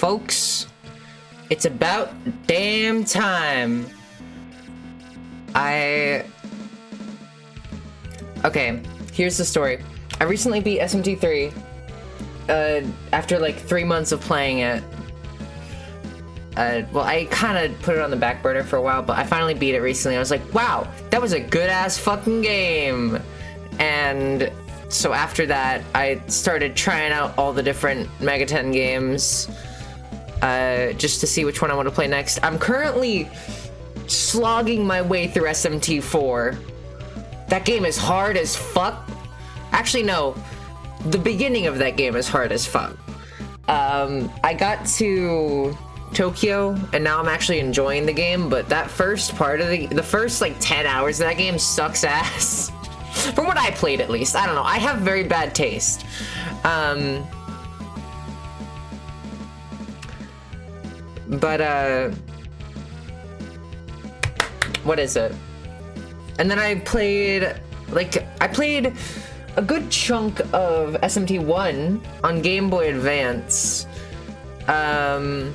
folks. It's about damn time. Okay, here's the story. I recently beat SMT3 after like 3 months of playing it. Well, I kind of put it on the back burner for a while, but I finally beat it recently. I was like, wow, that was a good-ass fucking game. And so after that, I started trying out all the different Mega 10 games just to see which one I want to play next. I'm currently slogging my way through SMT4. That game is hard as fuck. Actually, no. The beginning of that game is hard as fuck. I got to Tokyo, and now I'm actually enjoying the game, but that first part of the first, like, 10 hours of that game sucks ass. From what I played, at least. I don't know. I have very bad taste. What is it? And then I played a good chunk of SMT1 on Game Boy Advance. I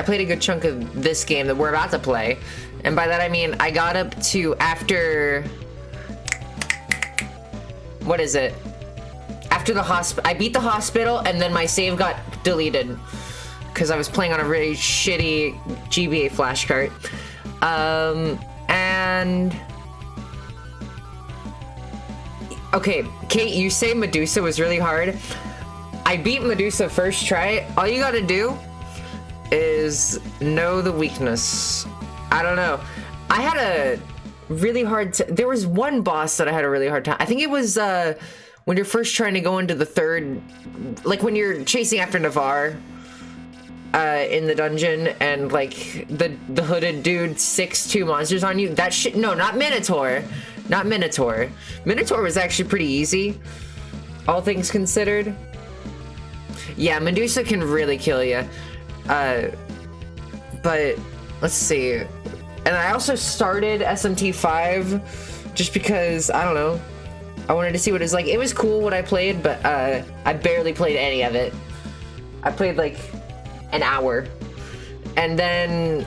played a good chunk of this game that we're about to play. And by that I mean I got up to after... What is it? After the hospital... I beat the hospital and then my save got deleted. Because I was playing on a really shitty GBA flash cart. And... Okay, Kate, you say Medusa was really hard. I beat Medusa first try. All you gotta do is know the weakness. I don't know. I had a really hard there was one boss that I had a really hard time. I think it was when you're first trying to go into the third, like when you're chasing after Navarre in the dungeon and like the hooded dude 6'2" monsters on you. That shit. No, not Minotaur. Not Minotaur. Minotaur was actually pretty easy, all things considered. Yeah, Medusa can really kill you. But let's see. And I also started SMT5 just because, I don't know, I wanted to see what it was like. It was cool what I played, but I barely played any of it. I played like an hour. And then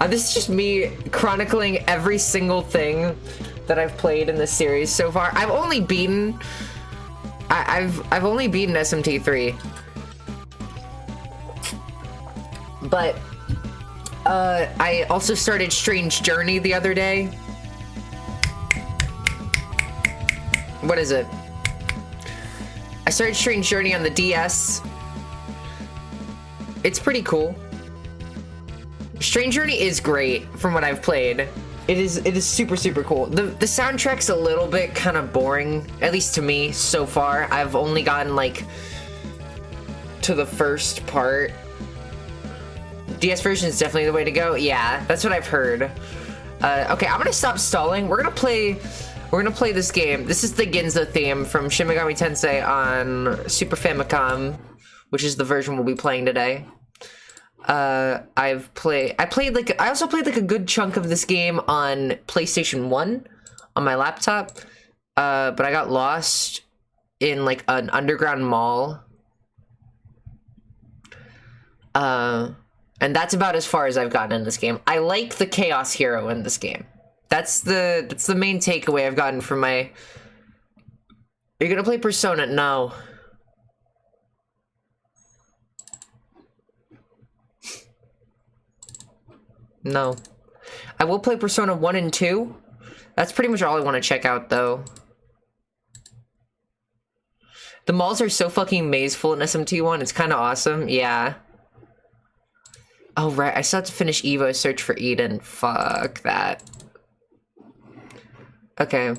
this is just me chronicling every single thing that I've played in this series so far. I've only beaten I've only beaten SMT3. But I also started Strange Journey the other day. What is it? I started Strange Journey on the DS. It's pretty cool. Strange Journey is great from what I've played. It is super, super cool. The soundtrack's a little bit kind of boring, at least to me so far. I've only gotten like to the first part. DS version is definitely the way to go. Yeah, that's what I've heard. Okay, I'm gonna stop stalling. We're gonna play this game. This is the Ginza theme from Shin Megami Tensei on Super Famicom, which is the version we'll be playing today. I also played like a good chunk of this game on PlayStation 1 on my laptop. But I got lost in like an underground mall. And that's about as far as I've gotten in this game. I like the Chaos Hero in this game. That's the main takeaway I've gotten from my... You're gonna play Persona? No. No. I will play Persona 1 and 2. That's pretty much all I want to check out, though. The malls are so fucking mazeful in SMT1. It's kind of awesome. Yeah. Oh, right. I still have to finish Evo Search for Eden. Fuck that. Okay.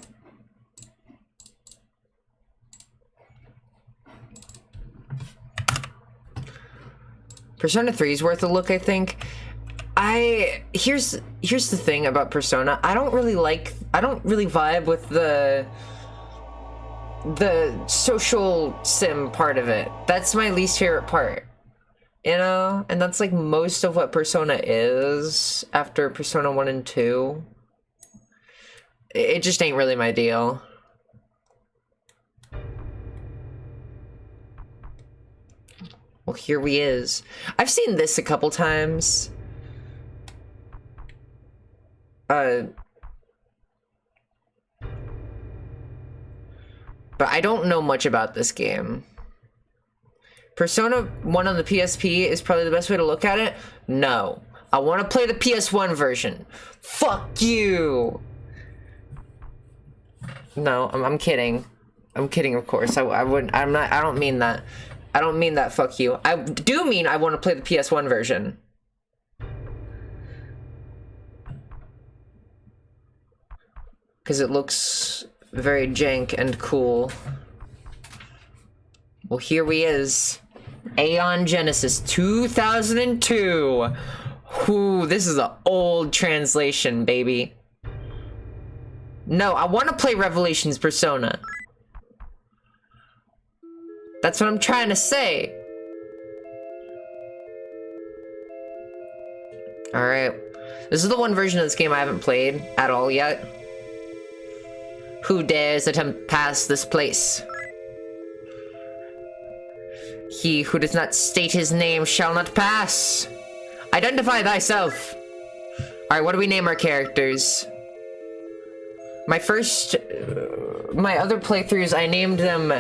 Persona 3 is worth a look, I think. Here's the thing about Persona. I don't really vibe with the social sim part of it. That's my least favorite part. You know? And that's like most of what Persona is after Persona 1 and 2. It just ain't really my deal. Well, here he is. I've seen this a couple times. But I don't know much about this game. Persona 1 on the PSP is probably the best way to look at it? No. I want to play the PS1 version. Fuck you! No, I'm kidding. I'm kidding, of course. I don't mean that. I don't mean that, fuck you. I do mean I want to play the PS1 version. Because it looks very jank and cool. Well, here he is. Aeon Genesis 2002. Ooh, this is an old translation, baby. No, I want to play Revelations Persona. That's what I'm trying to say. Alright. This is the one version of this game I haven't played at all yet. Who dares attempt pass this place? He who does not state his name shall not pass. Identify thyself. Alright, what do we name our characters? My other playthroughs, I named them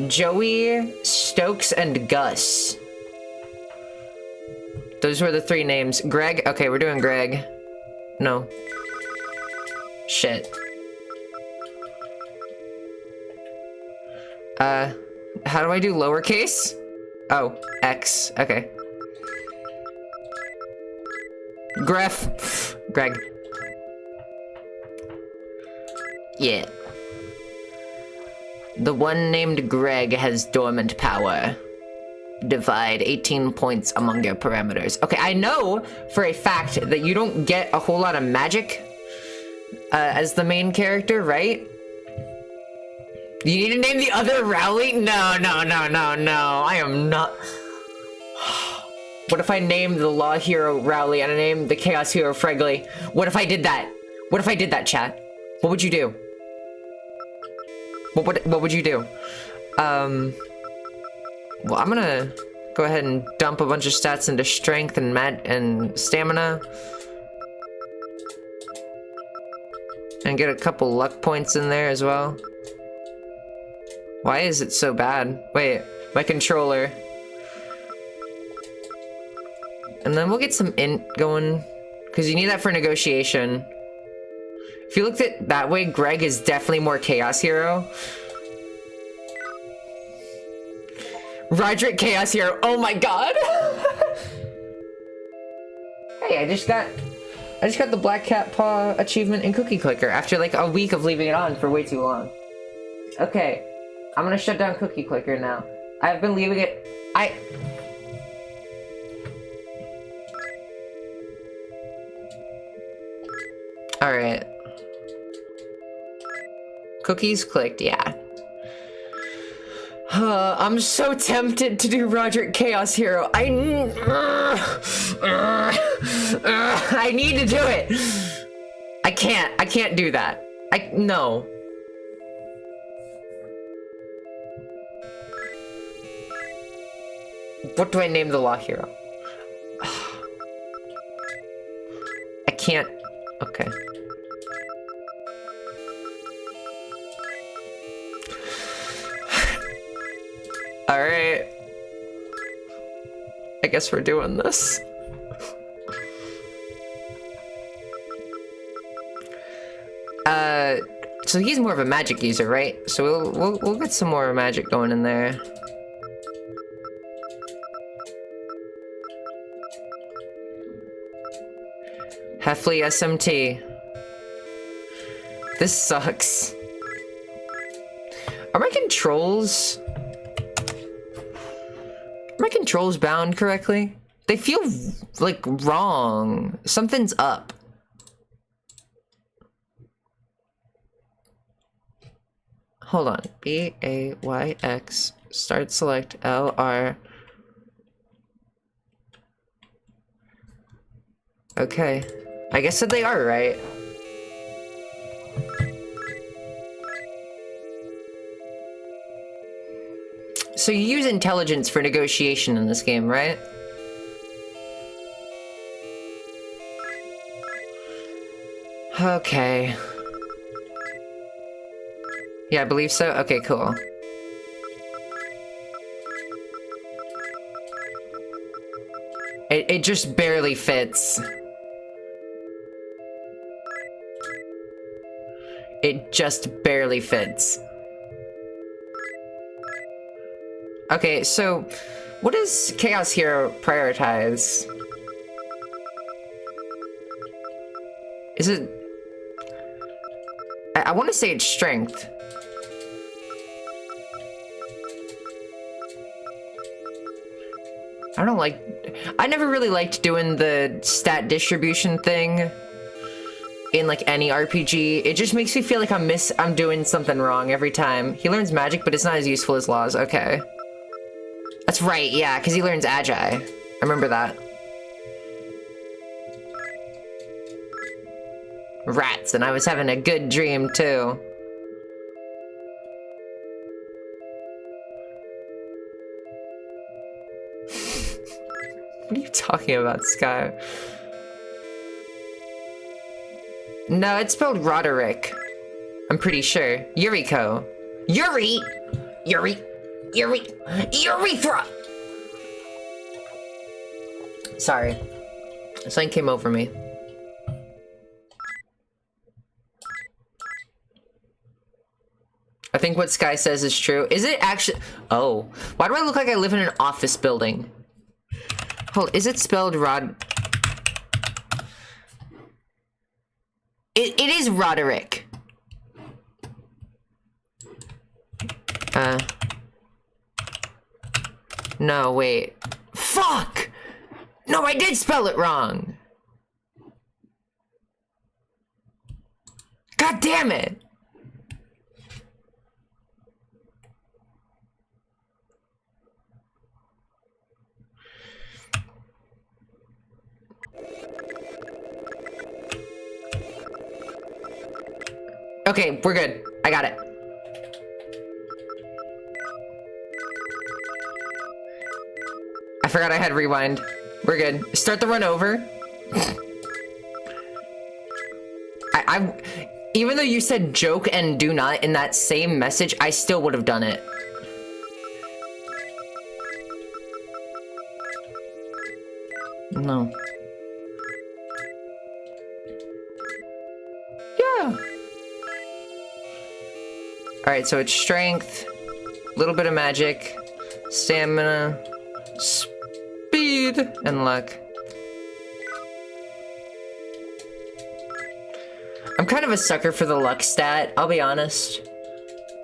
Joey, Stokes, and Gus. Those were the 3 names. Greg? Okay, we're doing Greg. No. Shit. How do I do lowercase? Oh, X. Okay. Greg. Yeah. The one named Greg has dormant power. Divide 18 points among your parameters. Okay, I know for a fact that you don't get a whole lot of magic as the main character, right? You need to name the other Rowley? No. I am not. What if I named the Law Hero Rowley and I named the Chaos Hero Fregley? What if I did that? What if I did that, chat? What would you do? What would you do? Well, I'm gonna go ahead and dump a bunch of stats into strength and stamina. And get a couple luck points in there as well. Why is it so bad? Wait, my controller. And then we'll get some int going, because you need that for negotiation. If you looked at it that way, Greg is definitely more Chaos Hero. Roderick Chaos Hero, oh my god! Hey, I just got the Black Cat Paw achievement in Cookie Clicker after like a week of leaving it on for way too long. Okay, I'm gonna shut down Cookie Clicker now. I've been leaving it. Alright. Cookies clicked, yeah. I'm so tempted to do Roderick Chaos Hero. I need to do it. I can't do that. No. What do I name the Law Hero? I can't. Okay. Alright. I guess we're doing this. So he's more of a magic user, right? So we'll get some more magic going in there. Heffley SMT. This sucks. Are my controls bound correctly? They feel like wrong. Something's up. Hold on. BAYX start select LR. Okay. I guess that they are right. so you use intelligence for negotiation in this game, right? Okay. Yeah, I believe so. Okay, cool. It just barely fits. It just barely fits. Okay, so what does Chaos Hero prioritize? Is it... I want to say it's strength. I don't like... I never really liked doing the stat distribution thing in like any RPG. It just makes me feel like I'm doing something wrong every time. He learns magic, but it's not as useful as laws. Okay. That's right, yeah, because he learns Agi. I remember that. Rats, and I was having a good dream too. What are you talking about, Sky? No, it's spelled Roderick. I'm pretty sure. Yuriko. Yuri! Yuri! Yuri! Urethra! Sorry. Something came over me. I think what Sky says is true. Is it actually... Oh. Why do I look like I live in an office building? Hold, is it spelled Rod... It is Roderick. No, wait. Fuck! No, I did spell it wrong! God damn it! Okay, we're good. I got it. I forgot I had rewind. We're good. Start the run over. Even though you said joke and do not in that same message, I still would have done it. No. Yeah. Alright, so it's strength, a little bit of magic, stamina, speed, and luck. I'm kind of a sucker for the luck stat, I'll be honest.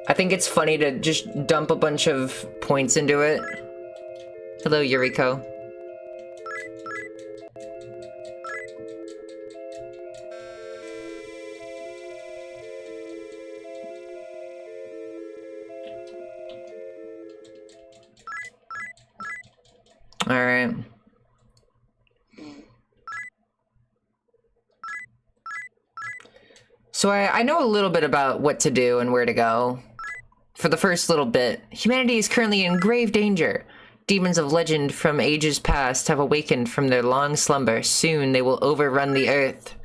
I think it's funny to just dump a bunch of points into it. Hello, Yuriko. Alright. So I know a little bit about what to do and where to go. For the first little bit, humanity is currently in grave danger. Demons of legend from ages past have awakened from their long slumber. Soon they will overrun the earth.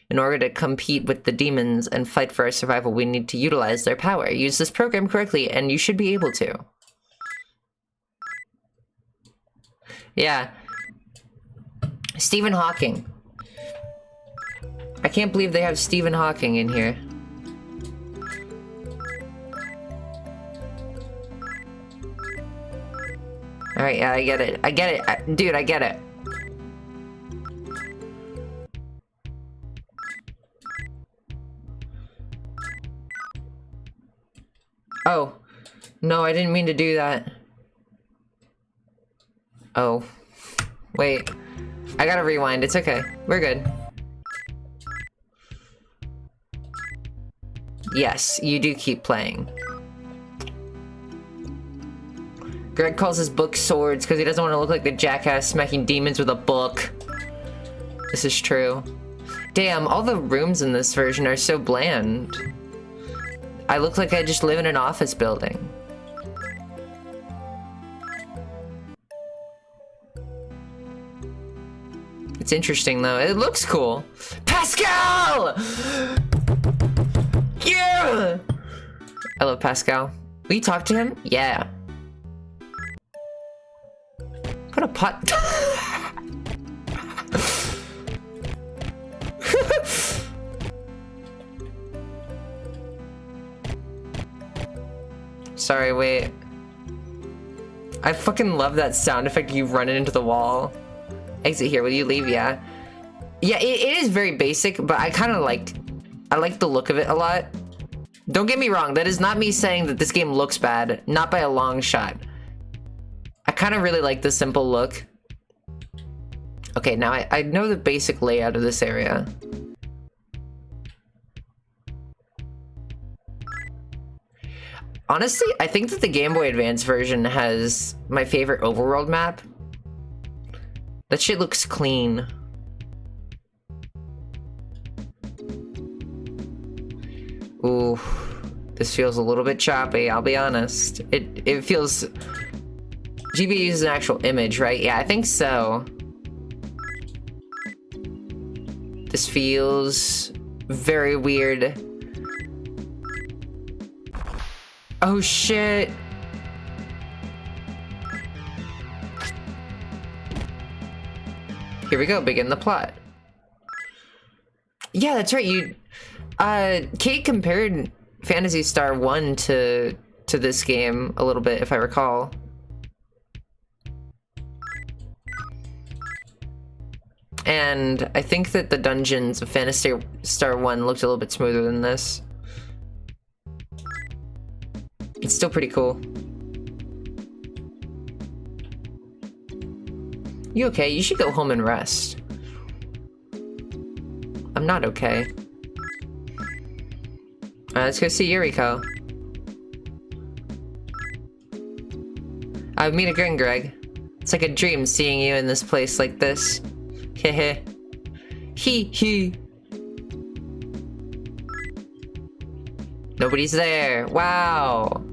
In order to compete with the demons and fight for our survival, we need to utilize their power. Use this program correctly, and you should be able to. Yeah. Stephen Hawking. I can't believe they have Stephen Hawking in here. Alright, yeah, I get it. I get it. Dude, I get it. Oh. No, I didn't mean to do that. Oh. Wait. I gotta rewind. It's okay. We're good. Yes, you do keep playing. Greg calls his book swords because he doesn't want to look like the jackass smacking demons with a book. This is true. Damn, all the rooms in this version are so bland. I look like I just live in an office building. It's interesting though. It looks cool. Pascal! Yeah! I love Pascal. Will you talk to him? Yeah. Put a pot. Sorry, wait. I fucking love that sound effect. You run it into the wall. Exit here. Will you leave? Yeah. Yeah, it is very basic, but I kind of I like the look of it a lot. Don't get me wrong. That is not me saying that this game looks bad. Not by a long shot. I kind of really like the simple look. Okay, now I know the basic layout of this area. Honestly, I think that the Game Boy Advance version has my favorite overworld map. That shit looks clean. Ooh, this feels a little bit choppy, I'll be honest. It feels... GBA uses an actual image, right? Yeah, I think so. This feels very weird. Oh shit! Here we go, begin the plot. Yeah, that's right, Kate compared Phantasy Star 1 to this game a little bit, if I recall. And I think that the dungeons of Phantasy Star 1 looked a little bit smoother than this. It's still pretty cool. You okay? You should go home and rest. I'm not okay. Alright, let's go see Yuriko. Meet again, Greg. It's like a dream seeing you in this place like this. Hehe. Hee. Nobody's there. Wow.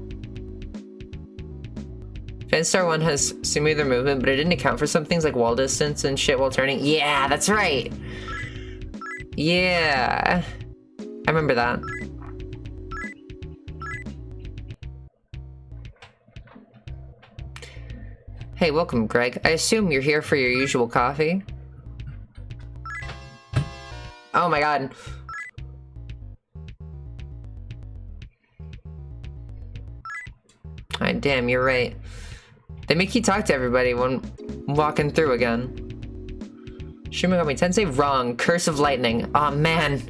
Phantasy Star 1 has smoother movement, but it didn't account for some things like wall distance and shit while turning. Yeah, that's right. Yeah. I remember that. Hey, welcome, Greg. I assume you're here for your usual coffee? Oh my god. Alright, damn, you're right. They make you talk to everybody when walking through again. Shin Megami Tensei? Wrong. Curse of Lightning. Aw, man.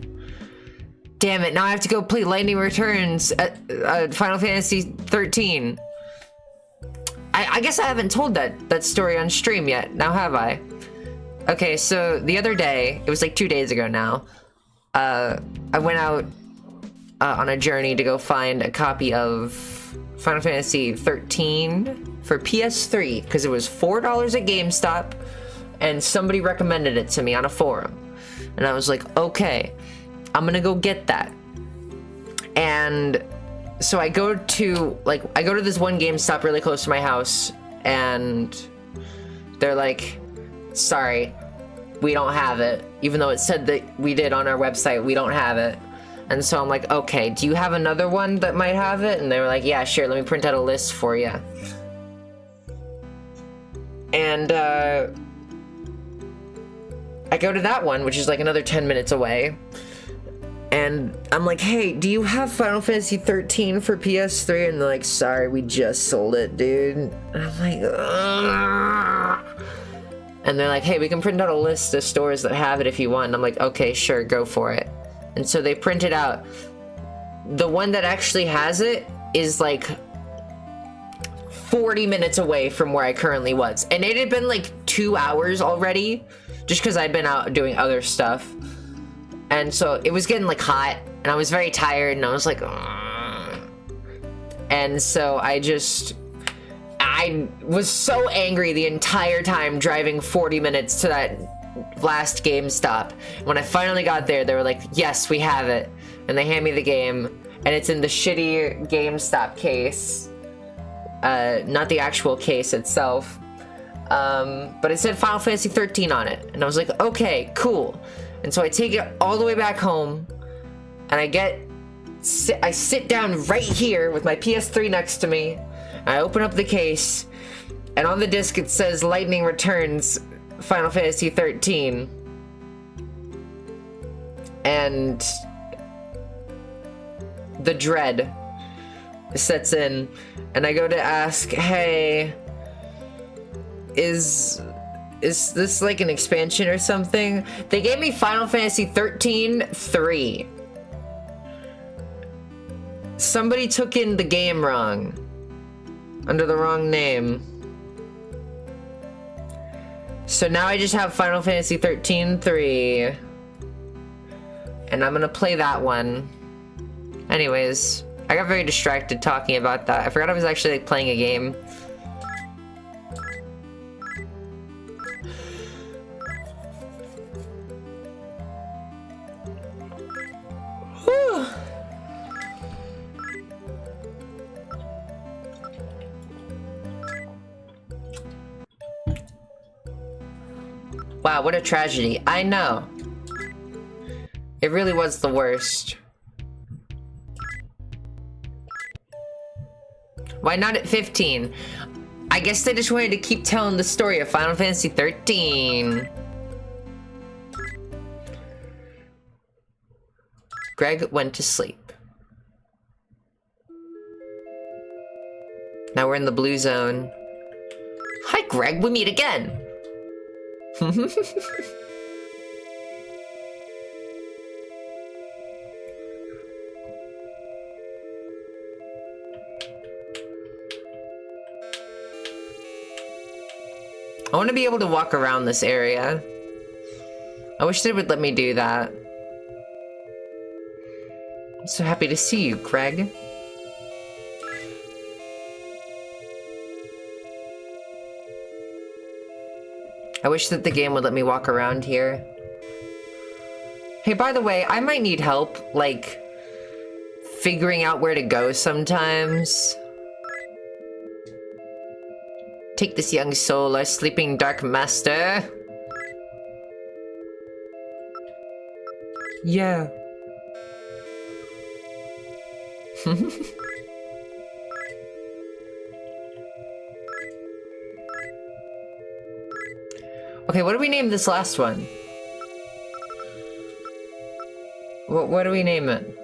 Damn it, now I have to go play Lightning Returns at Final Fantasy 13. I guess I haven't told that story on stream yet, now have I? Okay, so the other day, it was like 2 days ago now, I went out on a journey to go find a copy of Final Fantasy 13 for PS3, because it was $4 at GameStop, and somebody recommended it to me on a forum. And I was like, okay, I'm gonna go get that. And so I go to this one GameStop really close to my house, and they're like, sorry, we don't have it. Even though it said that we did on our website, we don't have it. And so I'm like, okay, do you have another one that might have it? And they were like, yeah, sure, let me print out a list for you. And I go to that one, which is like another 10 minutes away. And I'm like, hey, do you have Final Fantasy 13 for PS3? And they're like, sorry, we just sold it, dude. And I'm like, ugh. And they're like, hey, we can print out a list of stores that have it if you want. And I'm like, okay, sure, go for it. And so they print it out. The one that actually has it is like 40 minutes away from where I currently was. And it had been like 2 hours already, just because I'd been out doing other stuff. And so it was getting like hot, and I was very tired, and I was like, ugh. And so I was so angry the entire time driving 40 minutes to that last GameStop. When I finally got there, they were like, yes, we have it. And they hand me the game, and it's in the shitty GameStop case. Not the actual case itself. But it said Final Fantasy 13 on it. And I was like, okay, cool. And so I take it all the way back home, and I sit down right here with my PS3 next to me, and I open up the case, and on the disc it says Lightning Returns Final Fantasy 13. And the dread sets in, and I go to ask, hey, is this like an expansion or something? They gave me Final Fantasy 13-3. Somebody took in the game wrong, under the wrong name. So now I just have Final Fantasy 13-3. And I'm gonna play that one. Anyways, I got very distracted talking about that. I forgot I was actually like playing a game. Whew. Wow, what a tragedy. I know. It really was the worst. Why not at 15? I guess they just wanted to keep telling the story of Final Fantasy 13. Greg went to sleep. Now we're in the blue zone. Hi, Greg, we meet again. I want to be able to walk around this area. I wish they would let me do that. I'm so happy to see you, Craig. I wish that the game would let me walk around here. Hey, by the way, I might need help, like, figuring out where to go sometimes. Take this young soul, our sleeping dark master. Yeah. Okay, what do we name this last one? What do we name it?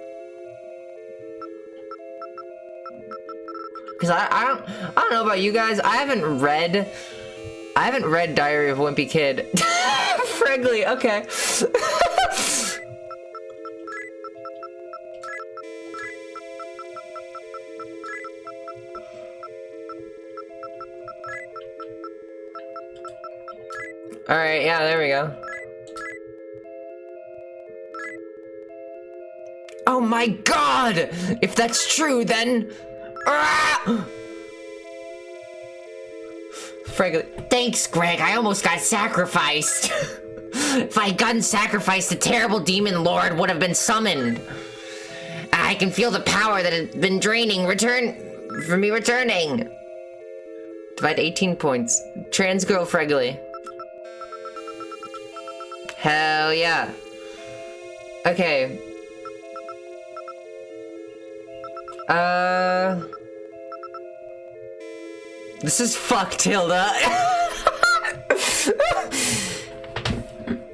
Because I don't know about you guys. I haven't read Diary of a Wimpy Kid. Friggly, okay. Alright, yeah, there we go. Oh my god! If that's true, then... Friggly. Thanks, Greg. I almost got sacrificed. If I had gotten sacrificed, a terrible demon lord would have been summoned. I can feel the power that has been draining. Returning. Divide 18 points. Trans girl Friggly. Hell yeah. Okay. This is fucked, Hilda.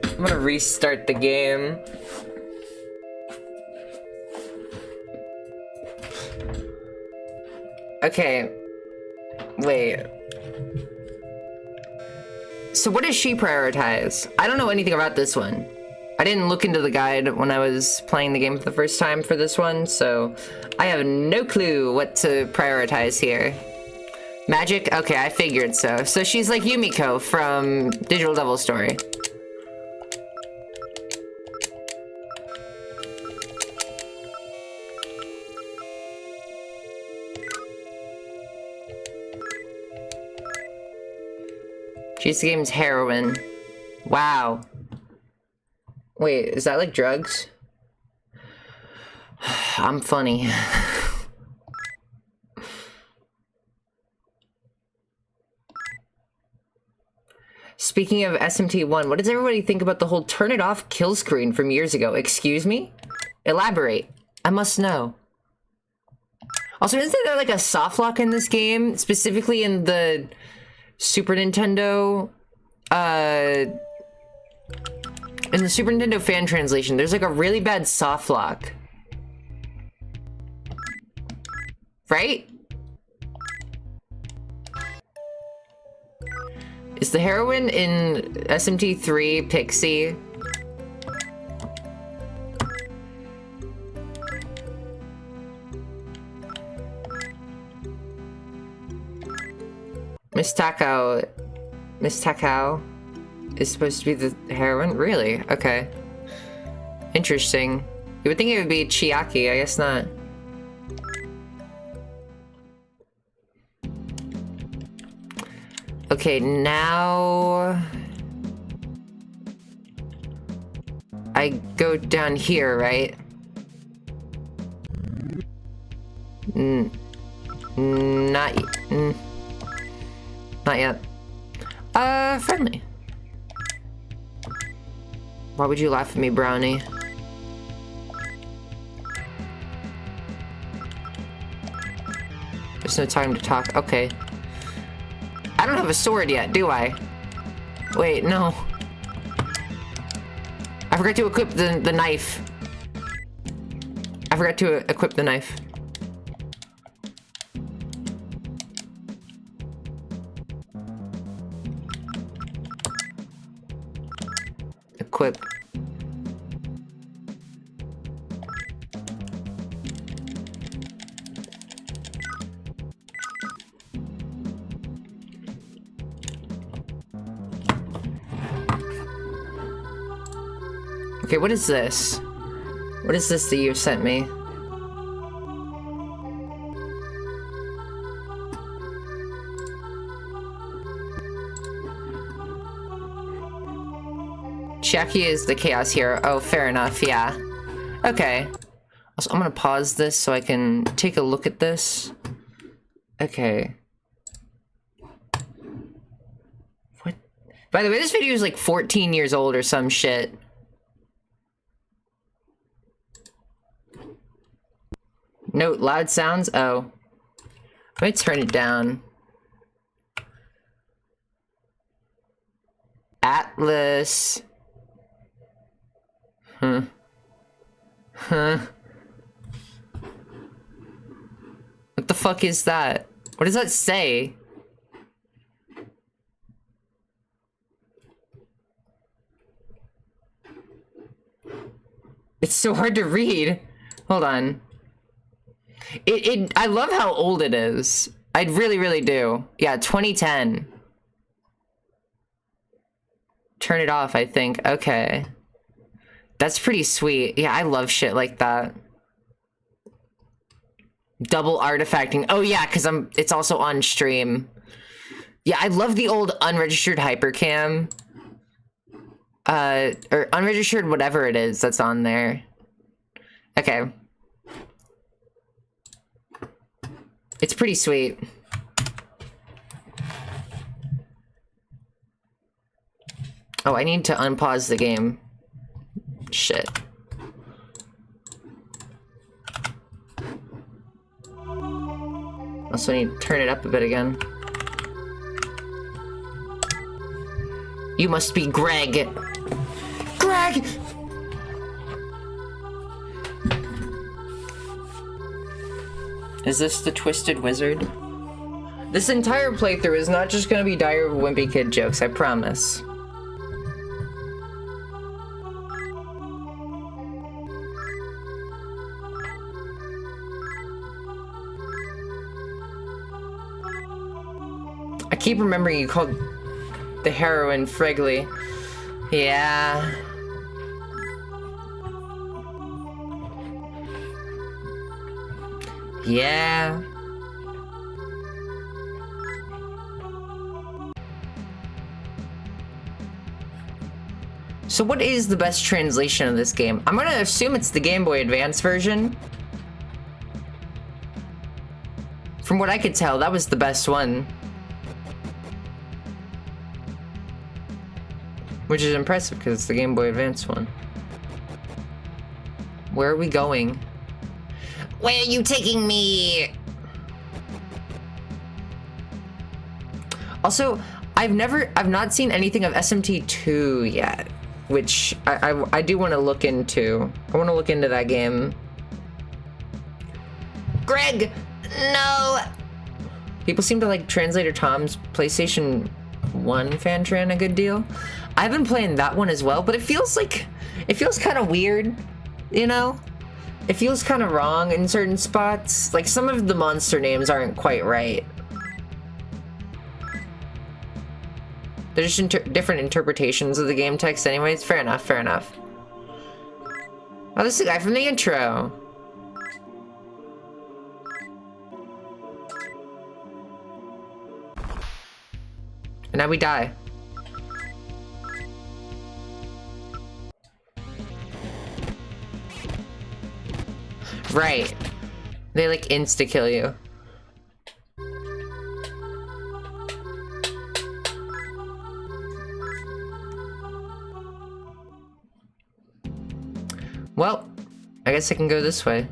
I'm gonna restart the game. Okay. Wait. So what does she prioritize? I don't know anything about this one. I didn't look into the guide when I was playing the game for the first time for this one, so I have no clue what to prioritize here. Magic? Okay, I figured so. So she's like Yumiko from Digital Devil Story. She's the game's heroine. Wow. Wait, is that like drugs? I'm funny. Speaking of SMT1, what does everybody think about the whole turn it off kill screen from years ago? Excuse me? Elaborate. I must know. Also, isn't there like a soft lock in this game? Specifically in the Super Nintendo, in the Super Nintendo fan translation, there's like a really bad soft lock. Right? Is the heroine in SMT3 Pixie? Miss Takao is supposed to be the heroine? Really? Okay. Interesting. You would think it would be Chiaki, I guess not. Okay, now I go down here, right? Not yet. Friendly. Why would you laugh at me, Brownie? There's no time to talk. Okay. I don't have a sword yet, do I? Wait, no. I forgot to equip the knife. I forgot to equip the knife. Equip. Okay, what is this? What is this that you've sent me? Chiaki is the chaos hero. Oh, fair enough, yeah. Okay. Also, I'm gonna pause this so I can take a look at this. Okay. What? By the way, this video is like 14 years old or some shit. Note loud sounds. Oh. Let me turn it down. Atlas. Huh. What the fuck is that? What does that say? It's so hard to read. Hold on. I love how old it is. I really, really do. Yeah, 2010. Turn it off, I think. Okay. That's pretty sweet. Yeah, I love shit like that. Double artifacting. Oh yeah, because it's also on stream. Yeah, I love the old unregistered hypercam. Or unregistered whatever it is that's on there. Okay. It's pretty sweet. Oh, I need to unpause the game. Shit. Also need to turn it up a bit again. You must be Greg. Greg! Is this the Twisted Wizard? This entire playthrough is not just gonna be Diary of a Wimpy Kid jokes, I promise. I keep remembering you called the heroine Friggly. Yeah. Yeah. So what is the best translation of this game? I'm gonna assume it's the Game Boy Advance version. From what I could tell, that was the best one. Which is impressive because it's the Game Boy Advance one. Where are we going? Where are you taking me? Also, I've not seen anything of SMT2 yet, which I do want to look into. I want to look into that game. Greg, no. People seem to like Translator Tom's PlayStation 1 Fantran a good deal. I've been playing that one as well, but it feels kind of weird, you know? It feels kind of wrong in certain spots. Like, some of the monster names aren't quite right. They're just different interpretations of the game text anyways. Fair enough, fair enough. Oh, this is the guy from the intro. And now we die. Right. They like insta-kill you. Well, I guess I can go this way.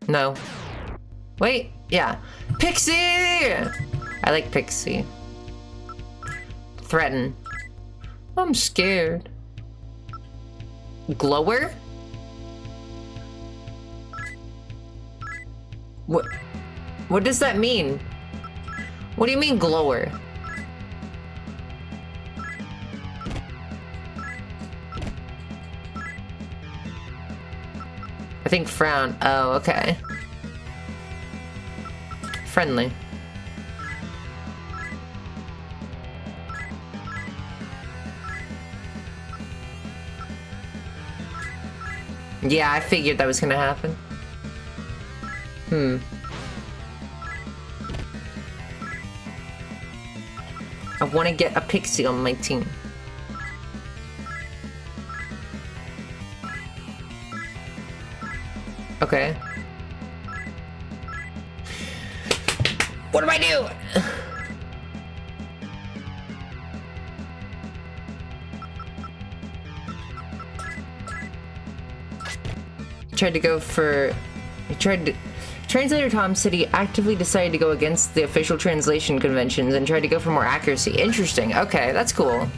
No. Wait, yeah. Pixie! I like Pixie. Threaten. I'm scared. Glower? What does that mean? What do you mean glower? I think frown. Oh, okay. Friendly. Yeah, I figured that was gonna happen. I want to get a Pixie on my team. Okay. What do I do? Translator Tom said he actively decided to go against the official translation conventions and tried to go for more accuracy. Interesting. Okay, that's cool.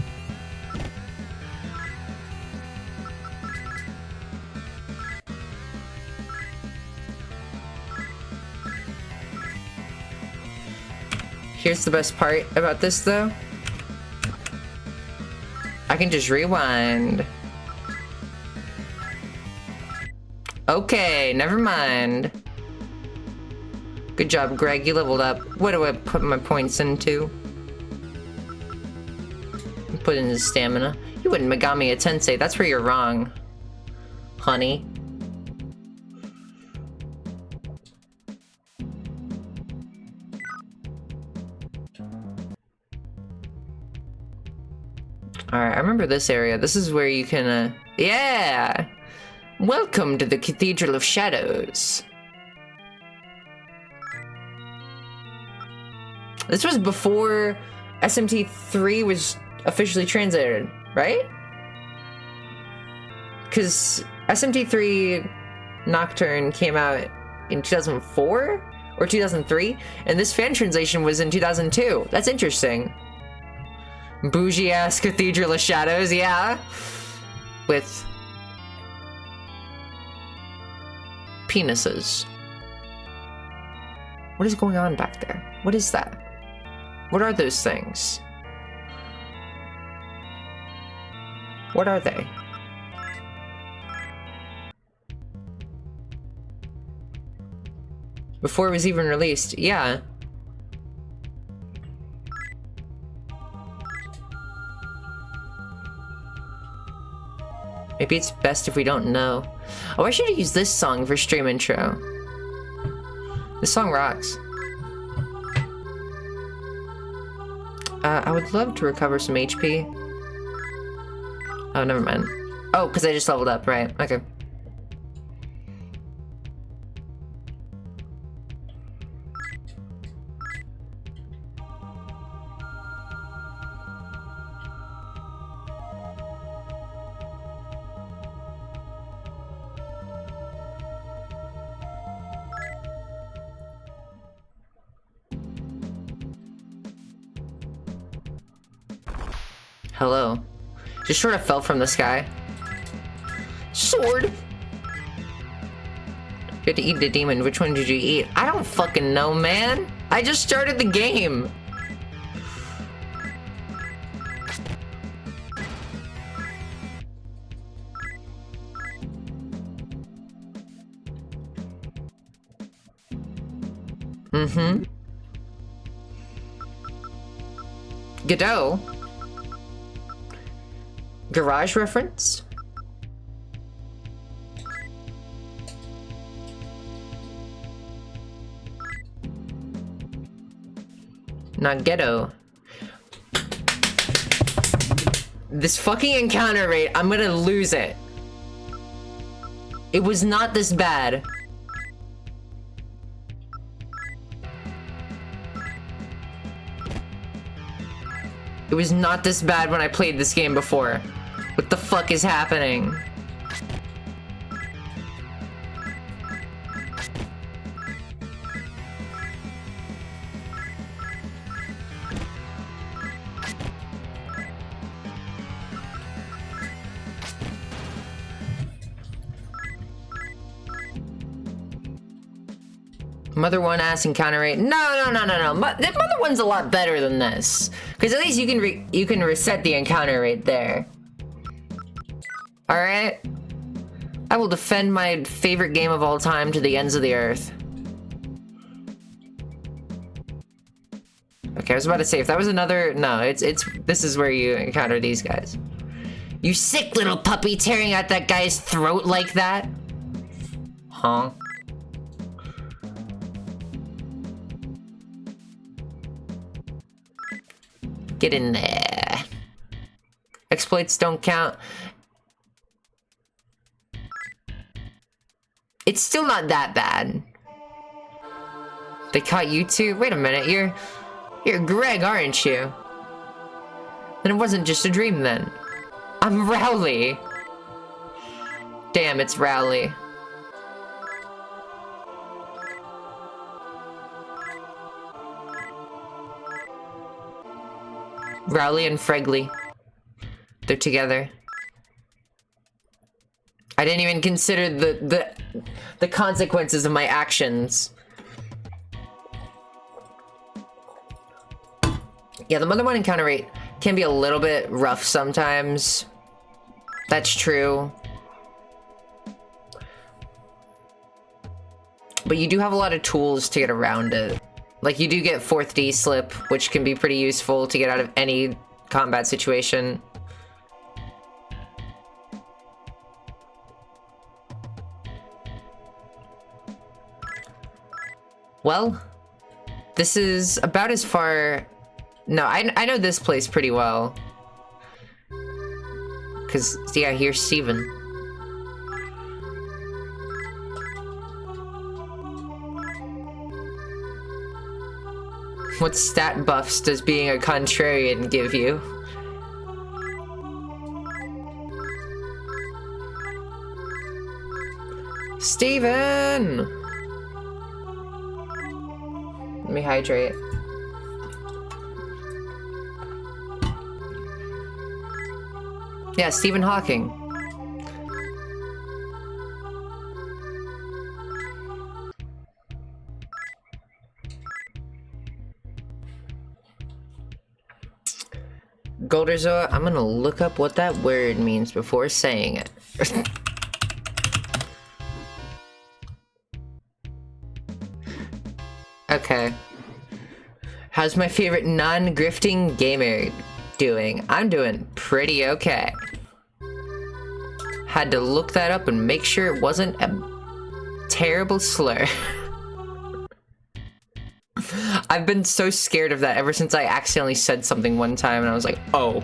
Here's the best part about this, though. I can just rewind. Okay, never mind. Good job, Greg. You leveled up. What do I put my points into? Put in his stamina. You wouldn't Megami Tensei. That's where you're wrong, honey. Alright, I remember this area. This is where you can, yeah! Welcome to the Cathedral of Shadows. This was before SMT3 was officially translated, right? Because SMT3 Nocturne came out in 2004 or 2003, and this fan translation was in 2002. That's interesting. Bougie-ass Cathedral of Shadows, yeah. With penises. What is going on back there? What is that? What are those things? What are they? Before it was even released, yeah. Maybe it's best if we don't know. Oh, I should have used this song for stream intro. This song rocks. I would love to recover some HP. Oh, never mind. Oh, because I just leveled up, right. Okay. Hello. Just sort of fell from the sky. Sword! You had to eat the demon. Which one did you eat? I don't fucking know, man. I just started the game. Mm-hmm. Godot. Garage reference? Not ghetto. This fucking encounter rate, I'm gonna lose it. It was not this bad. It was not this bad when I played this game before. What the fuck is happening? Mother 1 ass encounter rate. No. The Mother 1's a lot better than this. Because at least you can reset the encounter rate there. Alright? I will defend my favorite game of all time to the ends of the earth. Okay, I was about to say, if that was another... No, this is where you encounter these guys. You sick little puppy tearing at that guy's throat like that? Huh? Get in there. Exploits don't count. It's still not that bad. They caught you too? Wait a minute, you're Greg, aren't you? Then it wasn't just a dream then. I'm Rowley. Damn, it's Rowley. Rowley and Fregley. They're together. I didn't even consider the consequences of my actions. Yeah, the Mother 1 encounter rate can be a little bit rough sometimes. That's true. But you do have a lot of tools to get around it. Like, you do get 4th D slip, which can be pretty useful to get out of any combat situation. Well, this is about as far... No, I know this place pretty well. Because, yeah, here's Steven. What stat buffs does being a contrarian give you? Steven! Let me hydrate. Yeah, Stephen Hawking. Golderzoa, I'm gonna look up what that word means before saying it. Okay. How's my favorite non-grifting gamer doing? I'm doing pretty okay. Had to look that up and make sure it wasn't a terrible slur. I've been so scared of that ever since I accidentally said something one time and I was like, oh.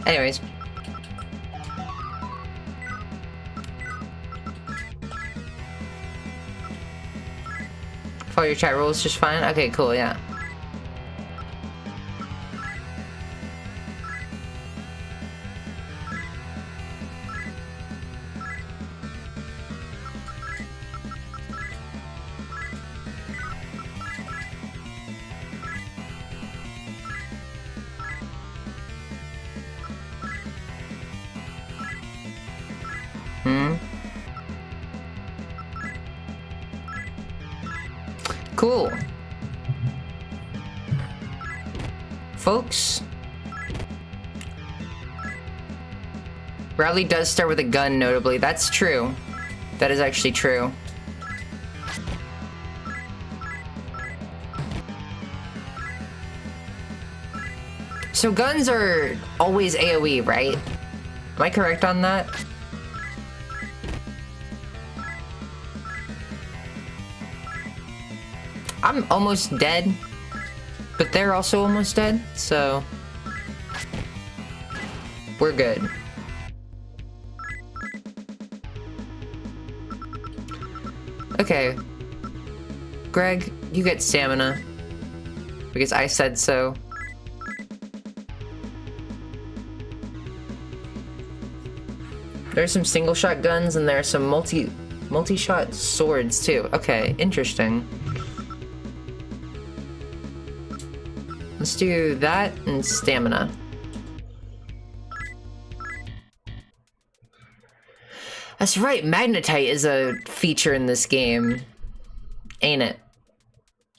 Anyways. Follow your chat rules just fine? Okay, cool, yeah. Cool. Folks. Rowley does start with a gun, notably. That's true. That is actually true. So guns are always AoE, right? Am I correct on that? I'm almost dead, but they're also almost dead, so we're good. Okay. Greg, you get stamina. Because I said so. There's some single shot guns and there are some multi-shot swords too. Okay, interesting. Let's do that and stamina. That's right, magnetite is a feature in this game, ain't it?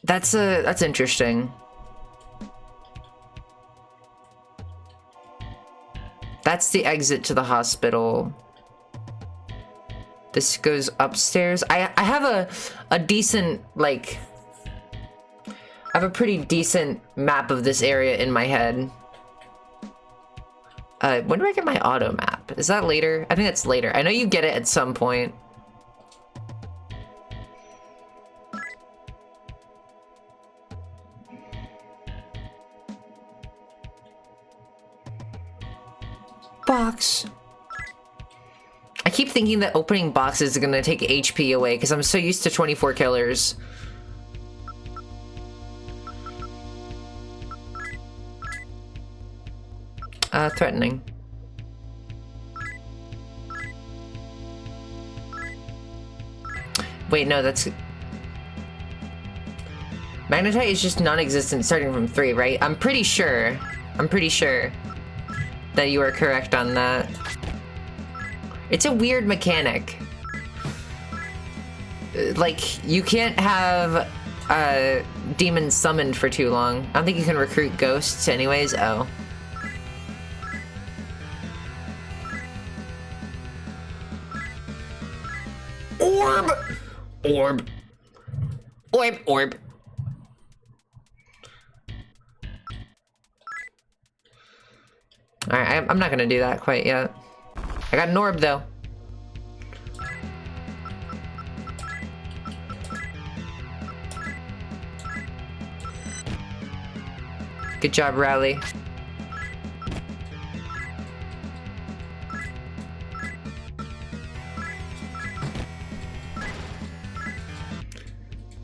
That's interesting. That's the exit to the hospital. This goes upstairs. I have a decent, like, I have a pretty decent map of this area in my head. When do I get my auto map? Is that later? I think that's later. I know you get it at some point. Box. I keep thinking that opening boxes are gonna take HP away because I'm so used to 24 killers. Threatening. Wait, no, that's... Magnetite is just non-existent starting from 3, right? I'm pretty sure that you are correct on that. It's a weird mechanic. Like, you can't have demons summoned for too long. I don't think you can recruit ghosts anyways. Oh. Orb! Orb. Orb, orb. Alright, I'm not gonna do that quite yet. I got an orb, though. Good job, Rowley.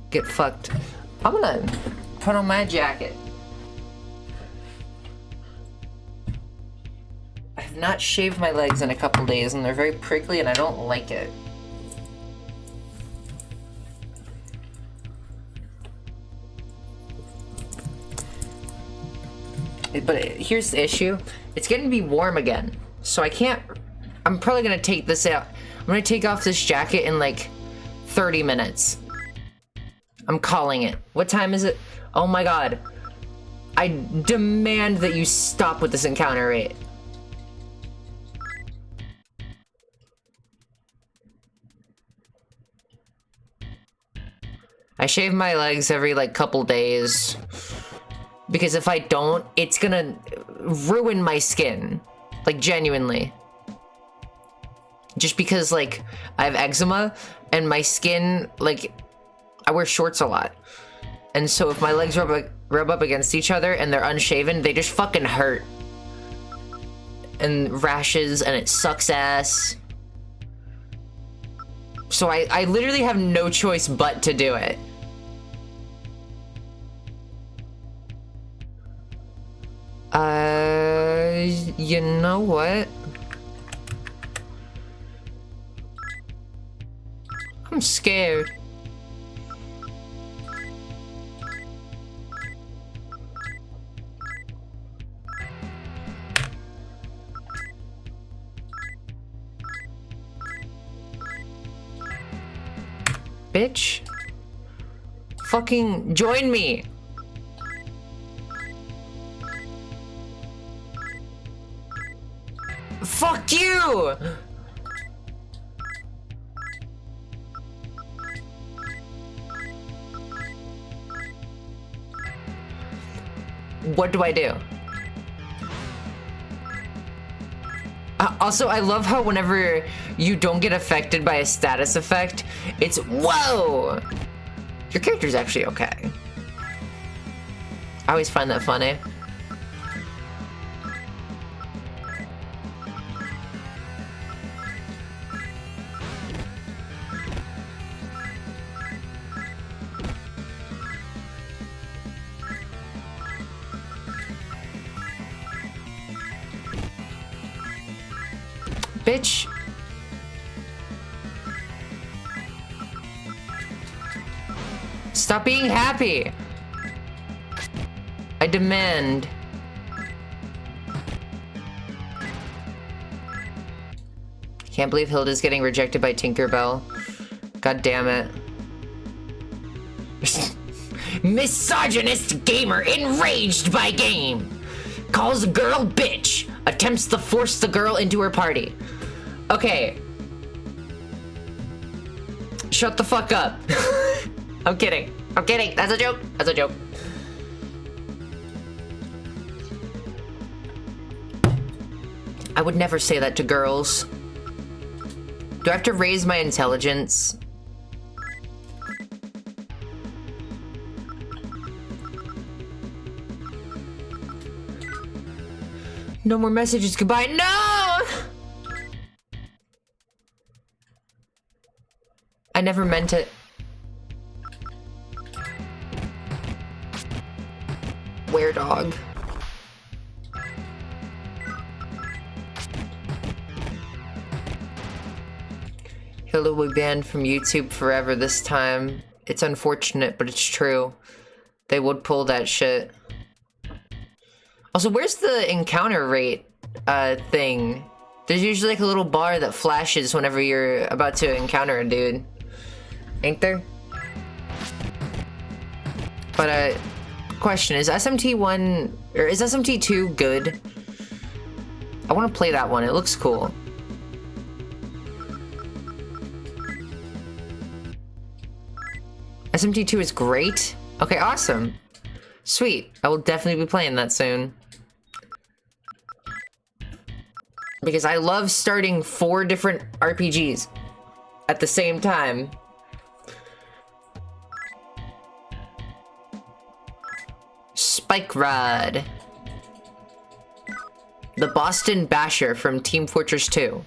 Get fucked. I'm gonna put on my jacket. I have not shaved my legs in a couple days and they're very prickly and I don't like it. But here's the issue. It's getting to be warm again. So I can't... I'm probably gonna take this out. I'm gonna take off this jacket in like 30 minutes. I'm calling it. What time is it? Oh my god. I demand that you stop with this encounter rate. I shave my legs every like couple days. Because if I don't, it's gonna ruin my skin. Like, genuinely. Just because, like, I have eczema and my skin, like... I wear shorts a lot. And so if my legs rub up against each other and they're unshaven, they just fucking hurt. And rashes, and it sucks ass. So I literally have no choice but to do it. You know what? I'm scared. Bitch. Fucking join me. Fuck you! What do I do? Also, I love how whenever you don't get affected by a status effect, it's whoa! Your character's actually okay. I always find that funny. Bitch. Stop being happy. I demand. Can't believe Hilda's getting rejected by Tinkerbell. God damn it. Misogynist gamer enraged by game. Calls a girl bitch. Attempts to force the girl into her party. Okay. Shut the fuck up. I'm kidding. I'm kidding. That's a joke. That's a joke. I would never say that to girls. Do I have to raise my intelligence? No more messages. Goodbye. No! I never meant it. Were dog. Hilda will be banned from YouTube forever this time. It's unfortunate, but it's true. They would pull that shit. Also, where's the encounter rate thing? There's usually like a little bar that flashes whenever you're about to encounter a dude. Ain't there? But question, is SMT1 or is SMT2 good? I want to play that one. It looks cool. SMT2 is great. Okay, awesome. Sweet. I will definitely be playing that soon. Because I love starting 4 different RPGs at the same time. Spike Rod. The Boston Basher from Team Fortress 2.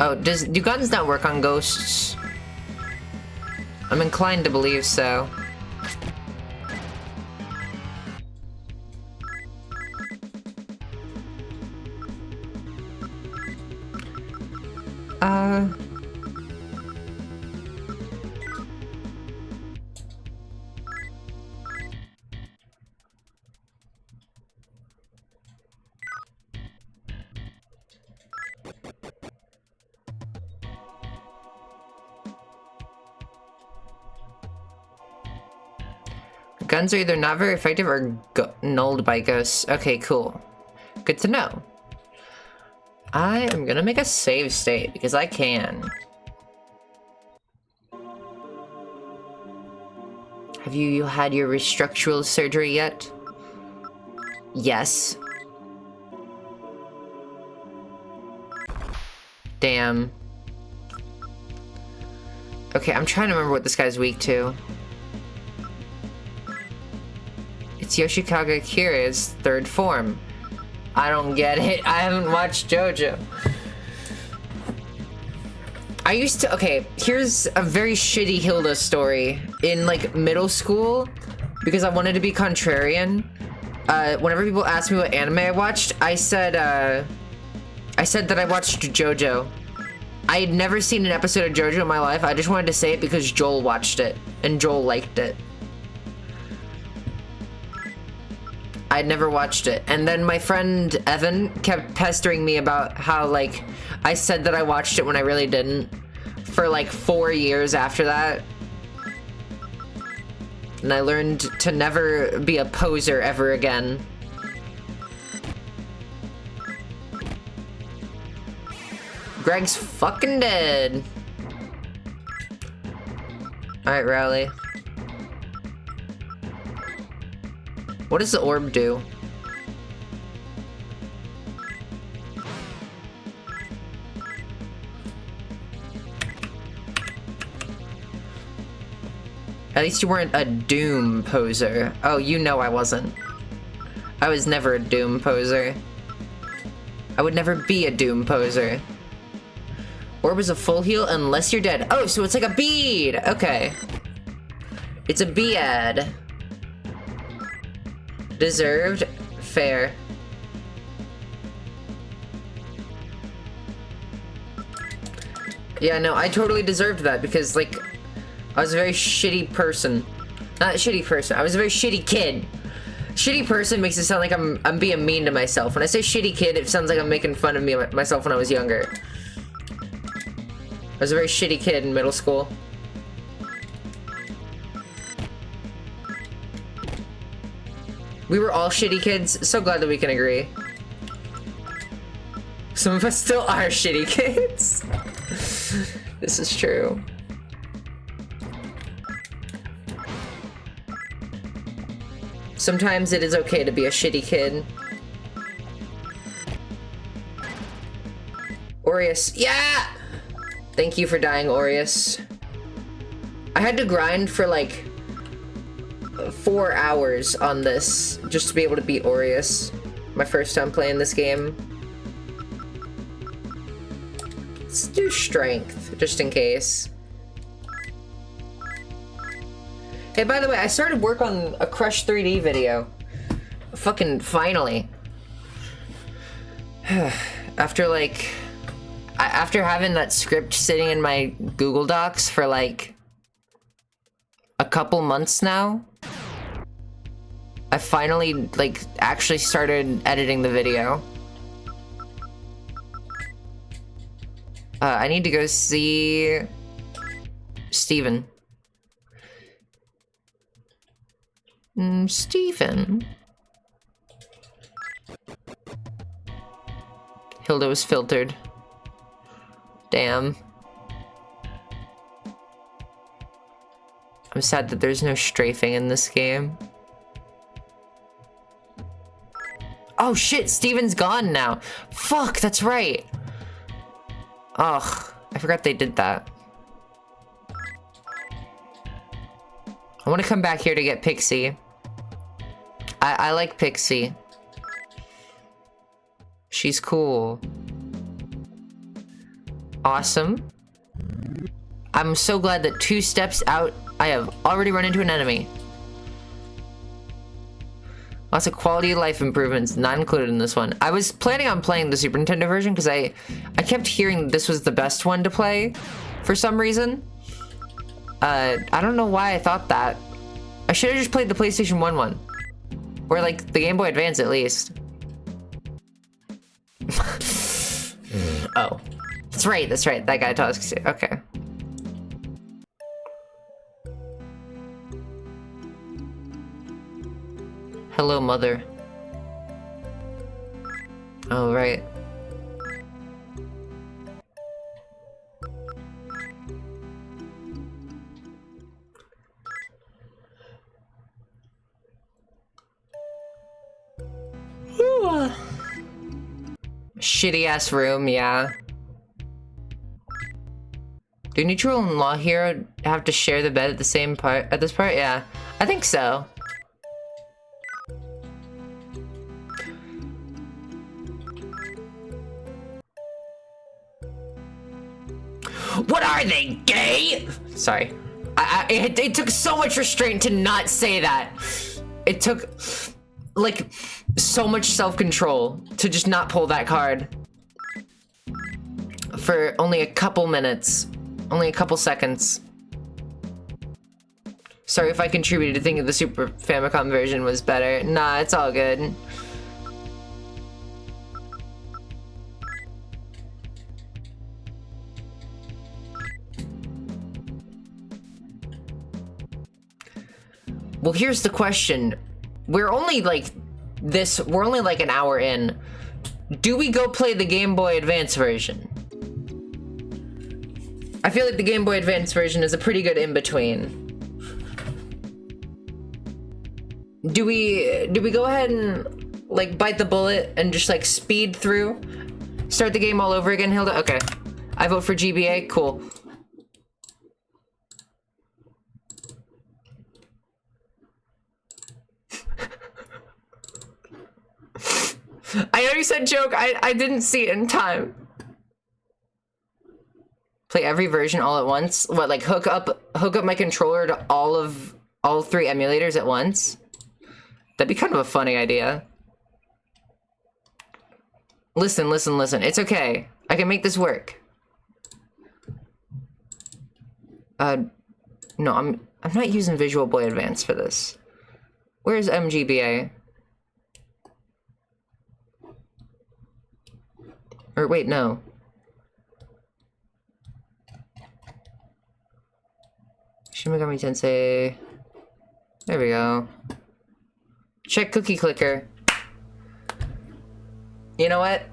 Oh, do guns not work on ghosts? I'm inclined to believe so. Guns are either not very effective or nulled by ghosts. Okay, cool. Good to know. I am gonna make a save state because I can. Have you had your restructural surgery yet? Yes. Damn. Okay, I'm trying to remember what this guy's weak to. It's Yoshikaga Kira's third form. I don't get it. I haven't watched JoJo. I used to... Okay, here's a very shitty Hilda story. In, like, middle school, because I wanted to be contrarian, whenever people asked me what anime I watched, I said that I watched JoJo. I had never seen an episode of JoJo in my life. I just wanted to say it because Joel watched it. and Joel liked it. I'd never watched it. And then my friend Evan kept pestering me about how, like, I said that I watched it when I really didn't for like 4 years after that. And I learned to never be a poser ever again. Greg's fucking dead. Alright, Rowley. What does the orb do? At least you weren't a Doom poser. Oh, you know I wasn't. I was never a Doom poser. I would never be a Doom poser. Orb is a full heal unless you're dead. Oh, so it's like a bead! Okay. It's a bead. Deserved. Fair. Yeah, no, I totally deserved that because, like, I was a very shitty person. Not a shitty person, I was a very shitty kid. Shitty person makes it sound like I'm being mean to myself. When I say shitty kid, it sounds like I'm making fun of myself when I was younger. I was a very shitty kid in middle school. We were all shitty kids. So glad that we can agree. Some of us still are shitty kids. This is true. Sometimes it is okay to be a shitty kid. Aureus. Yeah! Thank you for dying, Aureus. I had to grind for like 4 hours on this just to be able to beat Aureus. My first time playing this game. Let's do strength, just in case. Hey, by the way, I started work on a Crush 3D video. Fucking finally. After like... After having that script sitting in my Google Docs for like a couple months now, I finally like actually started editing the video. I need to go see Steven. Steven. Hilda was filtered. Damn. I'm sad that there's no strafing in this game. Oh shit, Steven's gone now. Fuck, that's right. Ugh, I forgot they did that. I want to come back here to get Pixie. I like Pixie. She's cool. Awesome. I'm so glad that 2 steps out, I have already run into an enemy. Lots of quality of life improvements, not included in this one. I was planning on playing the Super Nintendo version because I kept hearing this was the best one to play for some reason. I don't know why I thought that. I should have just played the PlayStation 1 one. Or like the Game Boy Advance at least. Oh. That's right, that guy talks to. Okay. Hello, mother. Oh, right. Shitty ass room, yeah. Do Neutral and Law Hero have to share the bed at the same part at this part? Yeah, I think so. What are they, gay? Sorry. It took so much restraint to not say that. It took, like, so much self-control to just not pull that card. For only a couple minutes. Only a couple seconds. Sorry if I contributed to thinking the Super Famicom version was better. Nah, it's all good. Well, here's the question. We're only like an hour in. Do we go play the Game Boy Advance version? I feel like the Game Boy Advance version is a pretty good in-between. Do we go ahead and like bite the bullet and just like speed through? Start the game all over again, Hilda? Okay. I vote for GBA, cool. I know you said joke, I didn't see it in time. Play every version all at once? What, like hook up my controller to all 3 emulators at once? That'd be kind of a funny idea. Listen. It's okay. I can make this work. No, I'm not using Visual Boy Advance for this. Where's MGBA? Or wait, no. Shin Megami Tensei. There we go. Check cookie clicker. You know what?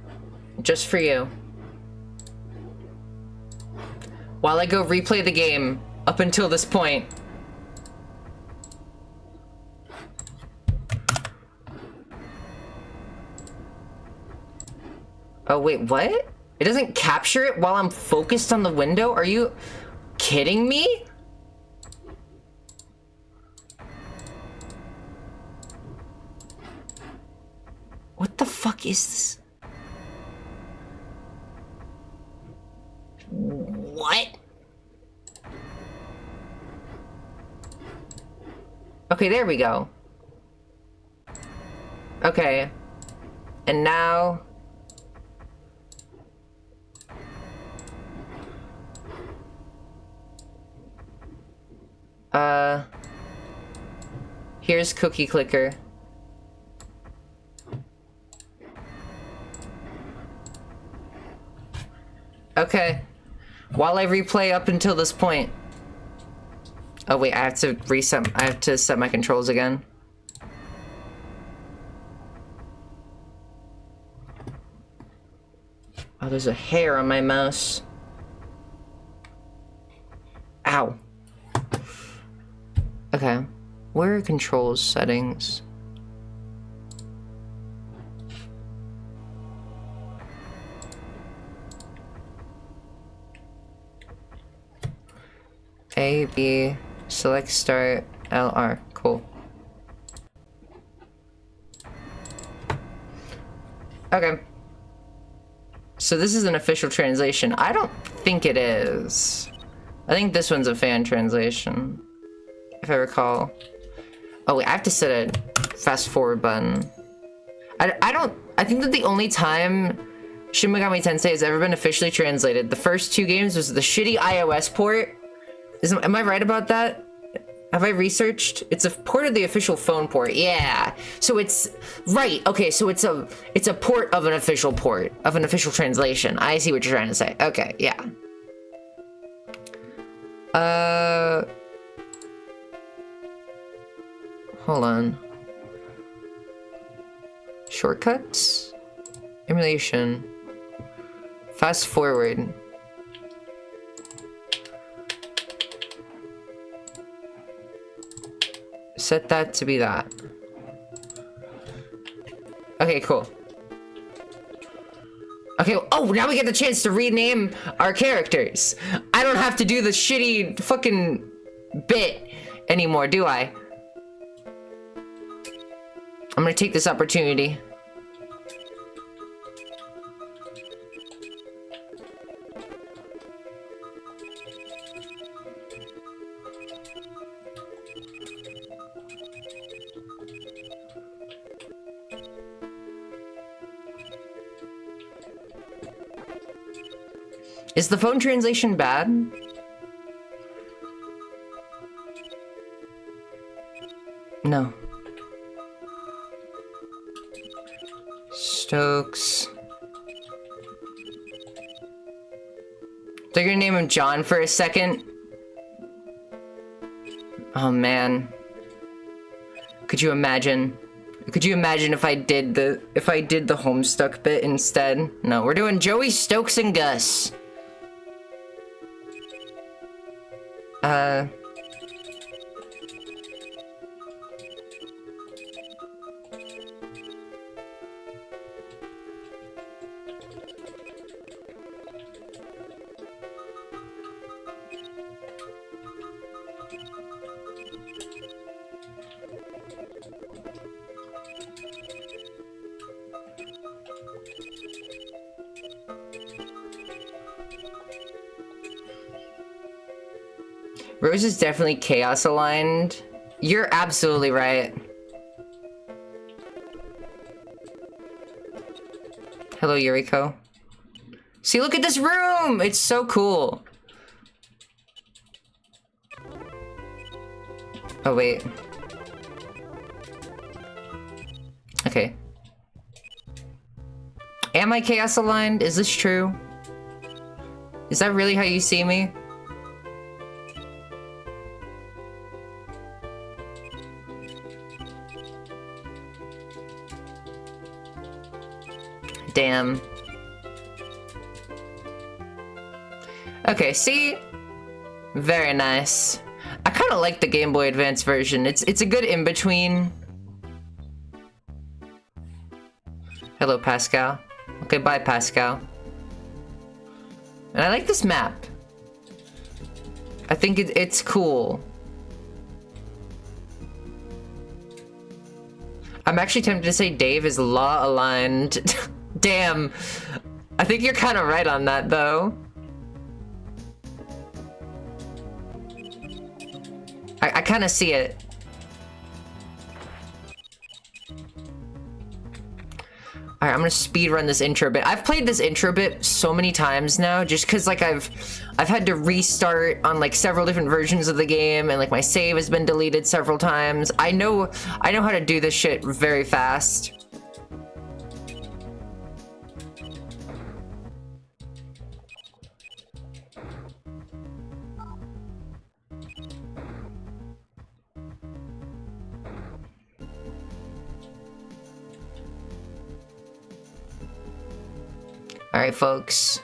Just for you. While I go replay the game up until this point. Oh wait, what? It doesn't capture it while I'm focused on the window? Are you kidding me? What the fuck is this? What? Okay, there we go. Okay. And now... Here's cookie clicker. Okay. While I replay up until this point. Oh wait, I have to set my controls again. Oh, there's a hair on my mouse. Ow. Okay. Where are controls settings? A, B, select start, LR. Cool. Okay. So this is an official translation. I don't think it is. I think this one's a fan translation, if I recall. Oh wait, I have to set a fast forward button. I think that the only time Shin Megami Tensei has ever been officially translated, the first 2 games was the shitty iOS port. Am I right about that? Have I researched? It's a port of the official phone port. Yeah. So it's right. Okay, so it's a port of an official translation. I see what you're trying to say. Okay, yeah. Hold on. Shortcuts? Emulation. Fast forward. Set that to be that. Okay, cool. Okay, oh, now we get the chance to rename our characters. I don't have to do the shitty fucking bit anymore, do I? I'm gonna take this opportunity. Is the phone translation bad? No. Stokes. They're gonna name him John for a second. Oh man. Could you imagine? Could you imagine if I did the Homestuck bit instead? No, we're doing Joey, Stokes, and Gus. Rose is definitely chaos aligned. You're absolutely right. Hello, Yuriko. See, look at this room! It's so cool. Oh, wait. Okay. Am I chaos aligned? Is this true? Is that really how you see me? Damn. Okay, see? Very nice. I kind of like the Game Boy Advance version. It's a good in-between. Hello, Pascal. Okay, bye, Pascal. And I like this map. I think it's cool. I'm actually tempted to say Dave is law-aligned. Damn. I think you're kind of right on that, though. I kind of see it. Alright, I'm gonna speed run this intro bit. I've played this intro bit so many times now, just cause like I've had to restart on like several different versions of the game, and like my save has been deleted several times. I know how to do this shit very fast. Alright, folks.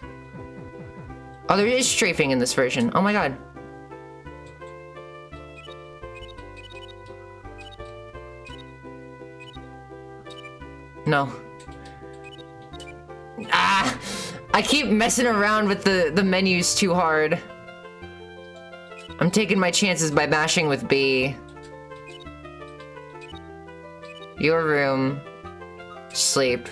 Oh, there is strafing in this version. Oh my god. No. Ah! I keep messing around with the menus too hard. I'm taking my chances by mashing with B. Your room. Sleep.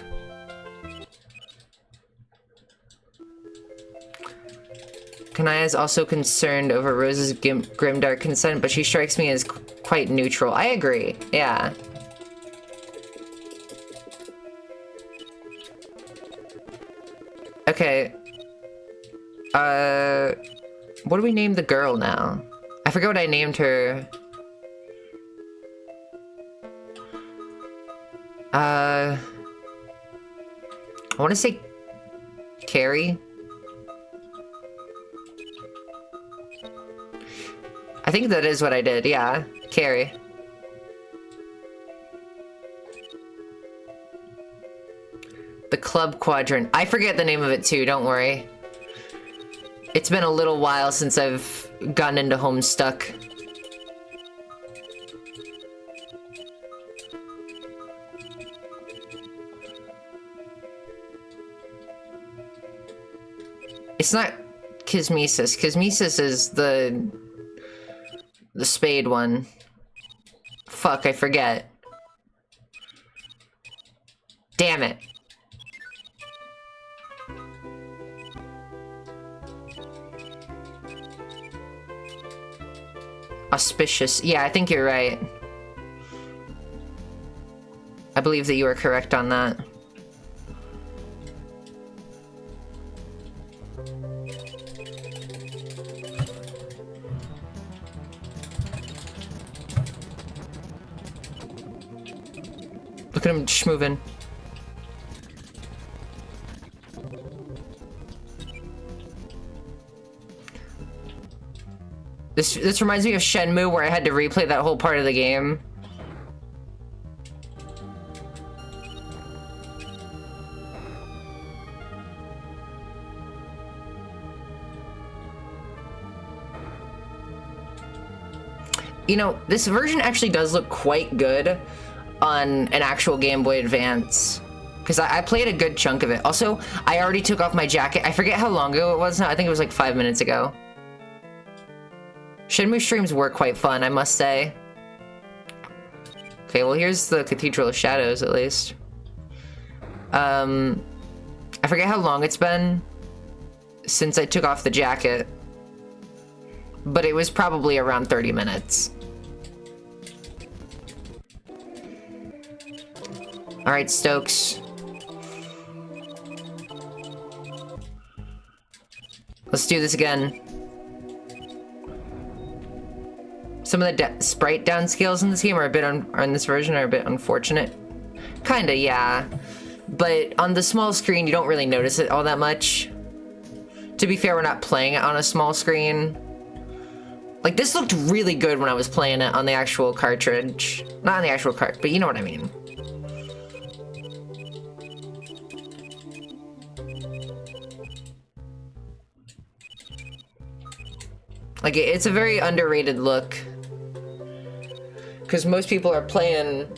Kanaya is also concerned over Rose's grimdark consent, but she strikes me as quite neutral. I agree. Yeah. Okay. What do we name the girl now? I forget what I named her. I want to say Carrie. I think that is what I did, yeah. Carrie. The Club Quadrant. I forget the name of it too, don't worry. It's been a little while since I've gotten into Homestuck. It's not Kismesis. Kismesis is the spade one. Fuck, I forget. Damn it. Auspicious. Yeah, I think you're right. I believe that you are correct on that. at him schmoving. This reminds me of Shenmue, where I had to replay that whole part of the game. You know, this version actually does look quite good on an actual Game Boy Advance, because I played a good chunk of it. Also, I already took off my jacket. I forget how long ago it was now. I think it was like 5 minutes ago. Shenmue streams were quite fun, I must say. Okay, well, here's the Cathedral of Shadows, at least. I forget how long it's been since I took off the jacket, but it was probably around 30 minutes. All right, Stokes. Let's do this again. Some of the sprite downscales in this game are a bit in this version are a bit unfortunate. Kinda, yeah. But on the small screen, you don't really notice it all that much. To be fair, we're not playing it on a small screen. Like, this looked really good when I was playing it on the actual cartridge. Not on the actual cart, but you know what I mean. Like, it's a very underrated look. Because most people are playing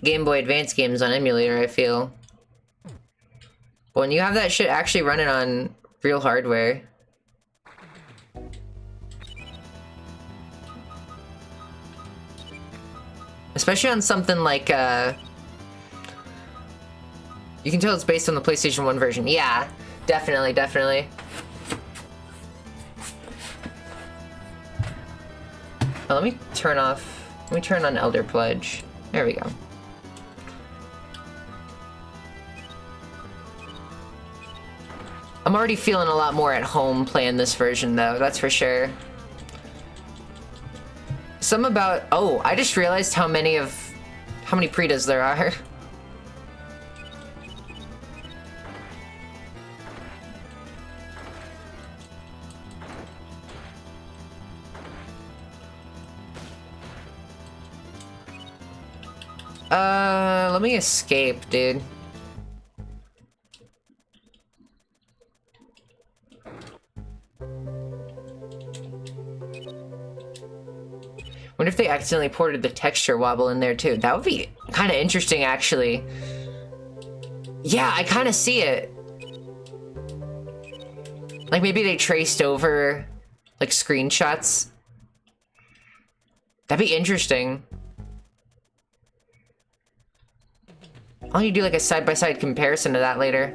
Game Boy Advance games on emulator, I feel. But when you have that shit actually running on real hardware. Especially on something like, you can tell it's based on the PlayStation 1 version. Yeah, definitely, definitely. Oh, let me turn on Elder Pledge. There we go. I'm already feeling a lot more at home playing this version, though, that's for sure. Oh, I just realized how many Pritas there are. Let me escape, dude. Wonder if they accidentally ported the texture wobble in there too. That would be kind of interesting, actually. Yeah, I kind of see it. Like, maybe they traced over, like, screenshots. That'd be interesting. I'll need to do, like, a side-by-side comparison to that later.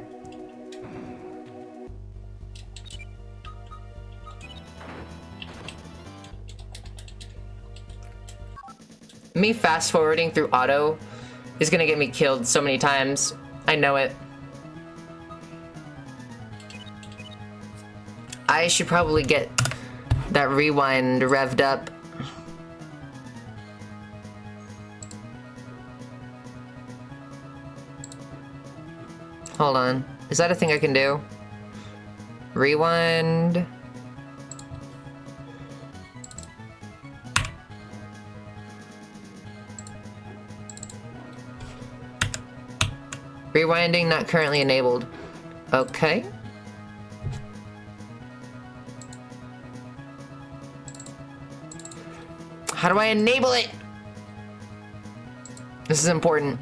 Me fast-forwarding through auto is gonna get me killed so many times. I know it. I should probably get that rewind revved up. Hold on. Is that a thing I can do? Rewind. Rewinding not currently enabled. Okay. How do I enable it? This is important.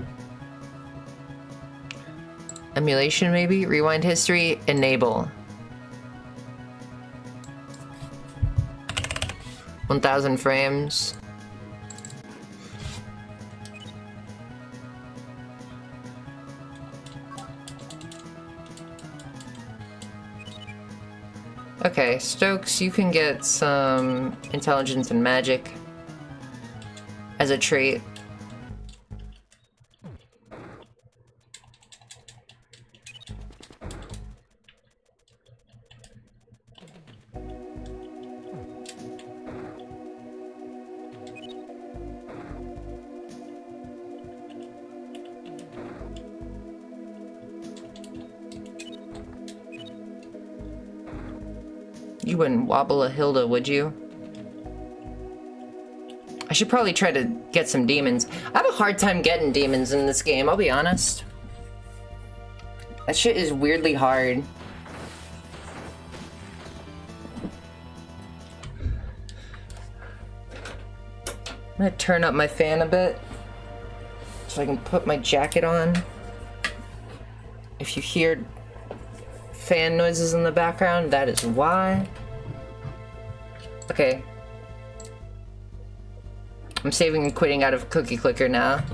Emulation, maybe? Rewind history, enable. 1000 frames. Okay, Stokes, you can get some intelligence and magic as a trait. You wouldn't wobble a Hilda, would you? I should probably try to get some demons. I have a hard time getting demons in this game, I'll be honest. That shit is weirdly hard. I'm gonna turn up my fan a bit so I can put my jacket on. If you hear fan noises in the background, that is why. Okay. I'm saving and quitting out of Cookie Clicker now.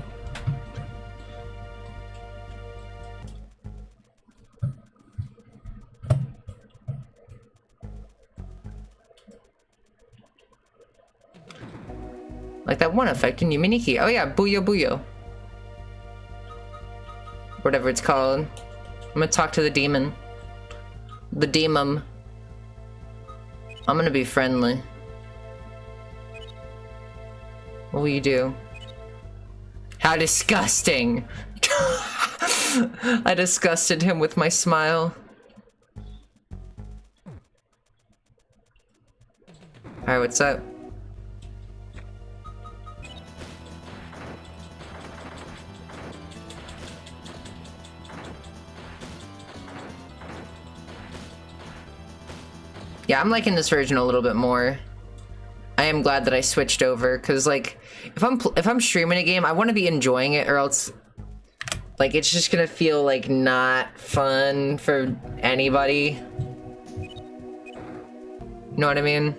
Like that one effect in Yuminiki. Oh yeah, Booyo Booyo. Whatever it's called. I'm gonna talk to the demon. The demon. I'm gonna be friendly. What will you do? How disgusting! I disgusted him with my smile. Alright, what's up? Yeah, I'm liking this version a little bit more. I am glad that I switched over, because, like, if I'm streaming a game, I want to be enjoying it, or else, like, it's just gonna feel, like, not fun for anybody. Know what I mean?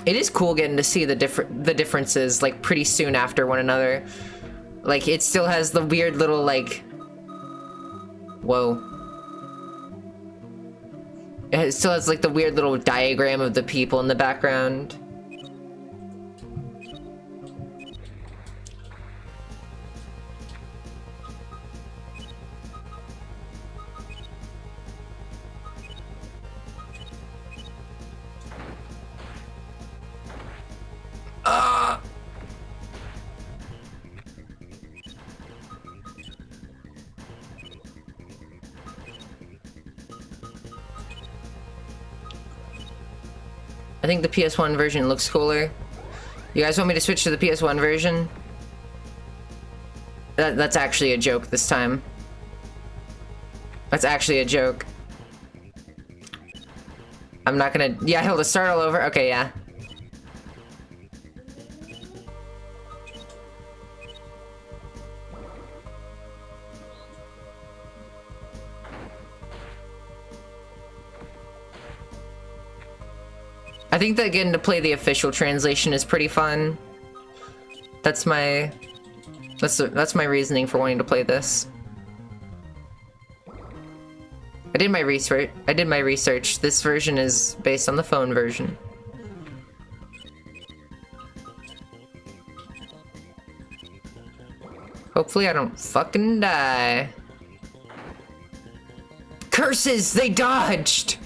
It is cool getting to see the differences, like, pretty soon after one another. Like, it still has the weird little, like... Whoa. It still has, like, the weird little diagram of the people in the background. I think the PS1 version looks cooler. You guys want me to switch to the PS1 version? That's actually a joke this time. That's actually a joke. I'm not gonna... Yeah, Hilda, start all over? Okay, yeah. I think that getting to play the official translation is pretty fun. That's my reasoning for wanting to play this. I did my research. This version is based on the phone version. Hopefully I don't fucking die. Curses! They dodged!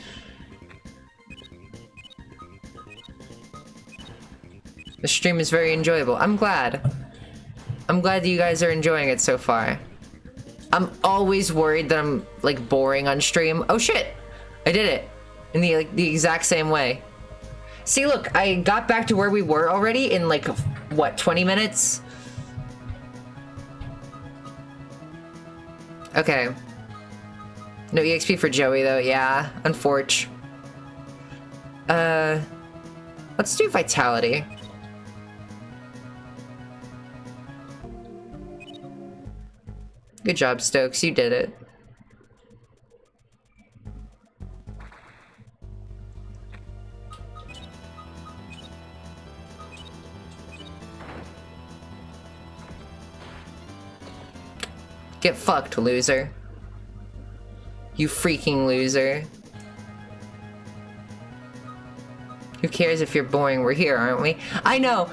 The stream is very enjoyable. I'm glad. I'm glad that you guys are enjoying it so far. I'm always worried that I'm, like, boring on stream. Oh shit! I did it. In the, like, the exact same way. See, look, I got back to where we were already in, like, what, 20 minutes? Okay. No EXP for Joey, though. Yeah, unfortunate. Let's do Vitality. Good job, Stokes. You did it. Get fucked, loser. You freaking loser. Who cares if you're boring? We're here, aren't we? I know.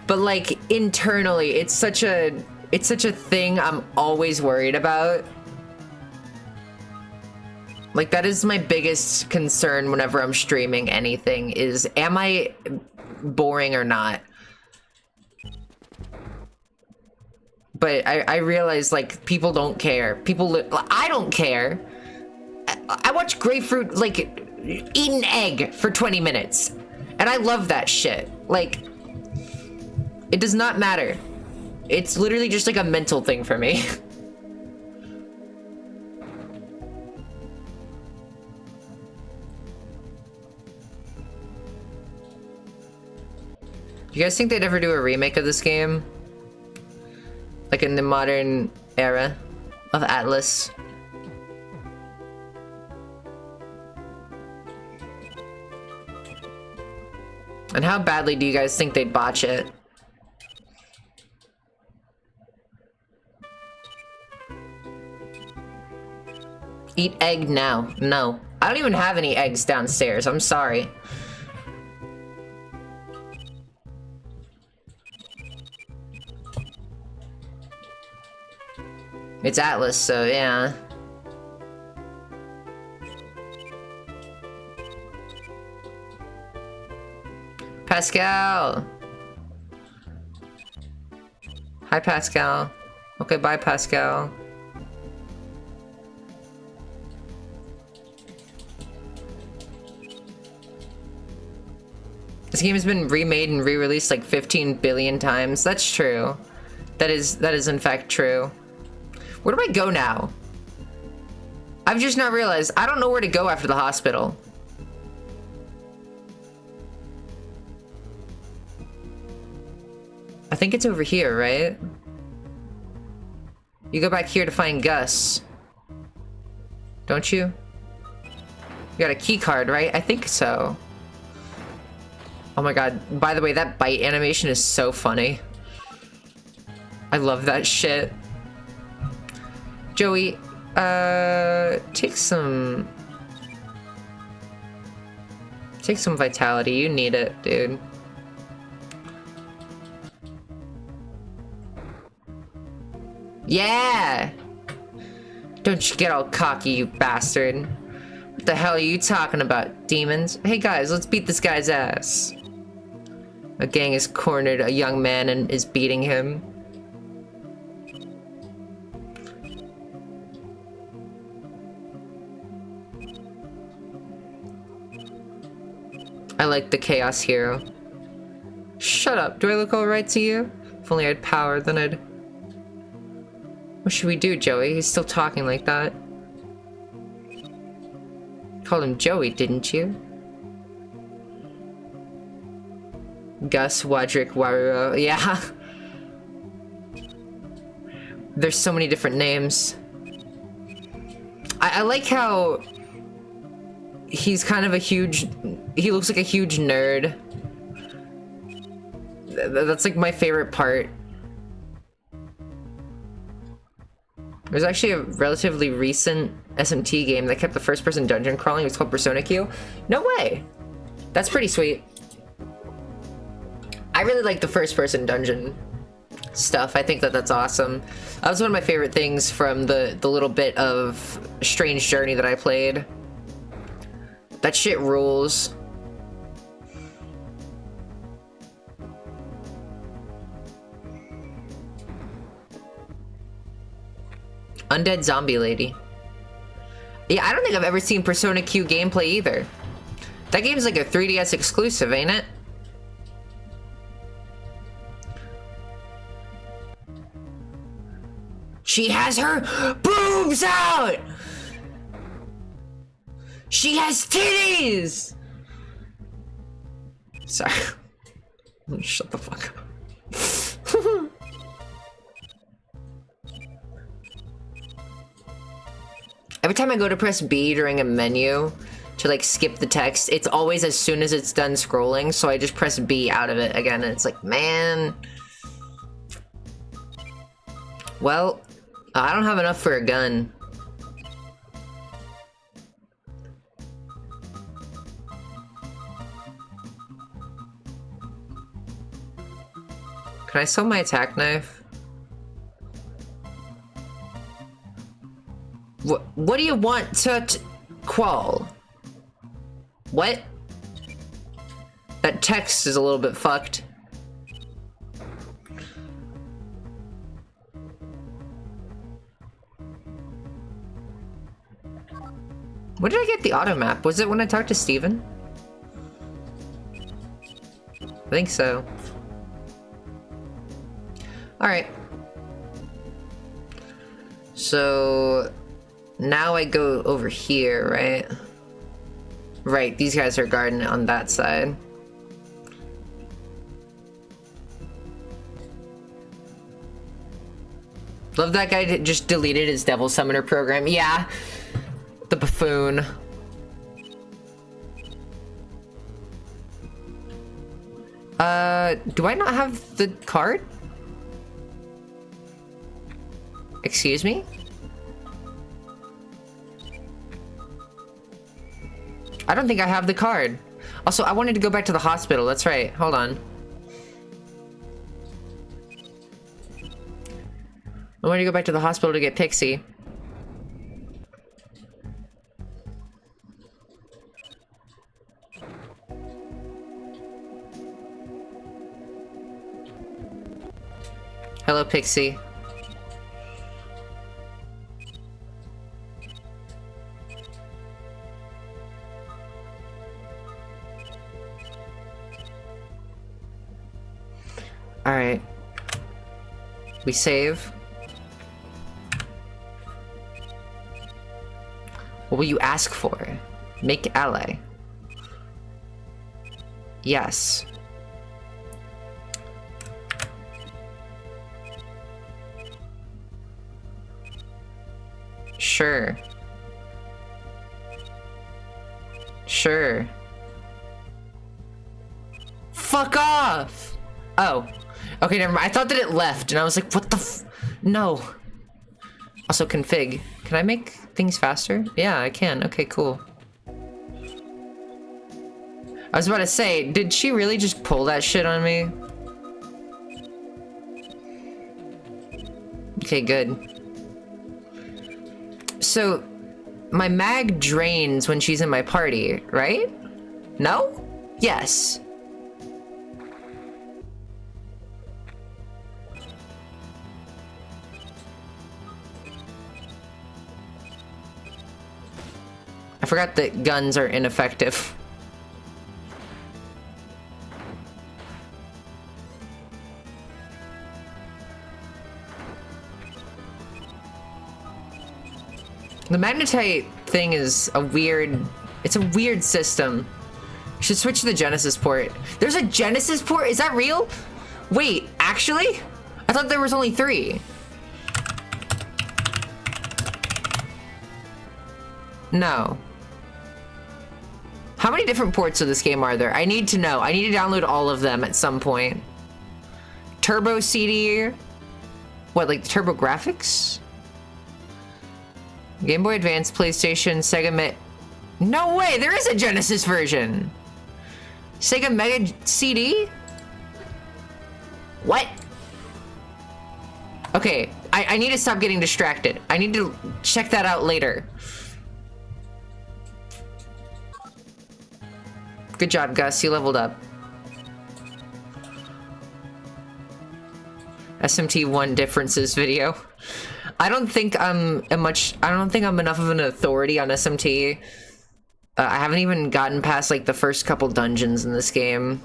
But, like, internally, it's such a thing I'm always worried about. Like, that is my biggest concern whenever I'm streaming anything, is am I boring or not? But I realize, like, people don't care. I don't care. I watch Grapefruit, like, eat an egg for 20 minutes. And I love that shit. Like, it does not matter. It's literally just like a mental thing for me. You guys think they'd ever do a remake of this game? Like in the modern era of Atlas? And how badly do you guys think they'd botch it? Eat egg now. No. I don't even have any eggs downstairs. I'm sorry. It's Atlas, so yeah. Pascal! Hi, Pascal. Okay, bye, Pascal. This game has been remade and re-released like 15 billion times. That's true. That is in fact true. Where do I go now? I've just not realized. I don't know where to go after the hospital. I think it's over here, right? You go back here to find Gus. Don't you? You got a key card, right? I think so. Oh my god. By the way, that bite animation is so funny. I love that shit. Joey, take some vitality. You need it, dude. Yeah! Don't you get all cocky, you bastard. What the hell are you talking about, demons? Hey guys, let's beat this guy's ass. A gang has cornered a young man and is beating him. I like the Chaos Hero. Shut up, do I look alright to you? If only I had power, then I'd... What should we do, Joey? He's still talking like that. Called him Joey, didn't you? Gus, Wadrick, Waruo. Yeah. There's so many different names. I like how he's kind of a huge... He looks like a huge nerd. That's like my favorite part. There's actually a relatively recent SMT game that kept the first-person dungeon crawling. It was called Persona Q. No way! That's pretty sweet. I really like the first-person dungeon stuff. I think that that's awesome. That was one of my favorite things from the little bit of Strange Journey that I played. That shit rules. Undead Zombie Lady. Yeah, I don't think I've ever seen Persona Q gameplay either. That game's like a 3DS exclusive, ain't it? She has her boobs out! She has titties! Sorry. Shut the fuck up. Every time I go to press B during a menu to like skip the text, it's always as soon as it's done scrolling, so I just press B out of it again, and it's like, man. Well, I don't have enough for a gun. Can I sell my attack knife? What do you want to Qual? What? That text is a little bit fucked. Where did I get the auto map? Was it when I talked to Steven? I think so. Alright. So now I go over here, right? Right, these guys are guarding it on that side. Love that guy that just deleted his Devil Summoner program. Yeah. The buffoon. Do I not have the card? Excuse me? I don't think I have the card. Also, I wanted to go back to the hospital. That's right. Hold on. I wanted to go back to the hospital to get Pixie. Hello, Pixie. Alright. We save. What will you ask for? Make ally. Yes. Sure. Sure. Fuck off! Oh. Okay, never mind. I thought that it left, and I was like, what the f- No. Also, config. Can I make things faster? Yeah, I can. Okay, cool. I was about to say, did she really just pull that shit on me? Okay, good. So, my mag drains when she's in my party, right? No? Yes. I forgot that guns are ineffective. The magnetite thing is a weird... It's a weird system. Should switch to the Genesis port. There's a Genesis port? Is that real? Wait, actually? I thought there was only 3. No. How many different ports of this game are there? I need to know. I need to download all of them at some point. Turbo CD? What, like the Turbo Graphics? Game Boy Advance, PlayStation, Sega Mega... No way! There is a Genesis version! Sega Mega CD? What? Okay, I need to stop getting distracted. I need to check that out later. Good job, Gus. You leveled up. SMT1 differences video. I don't think I'm enough of an authority on SMT. I haven't even gotten past like the first couple dungeons in this game.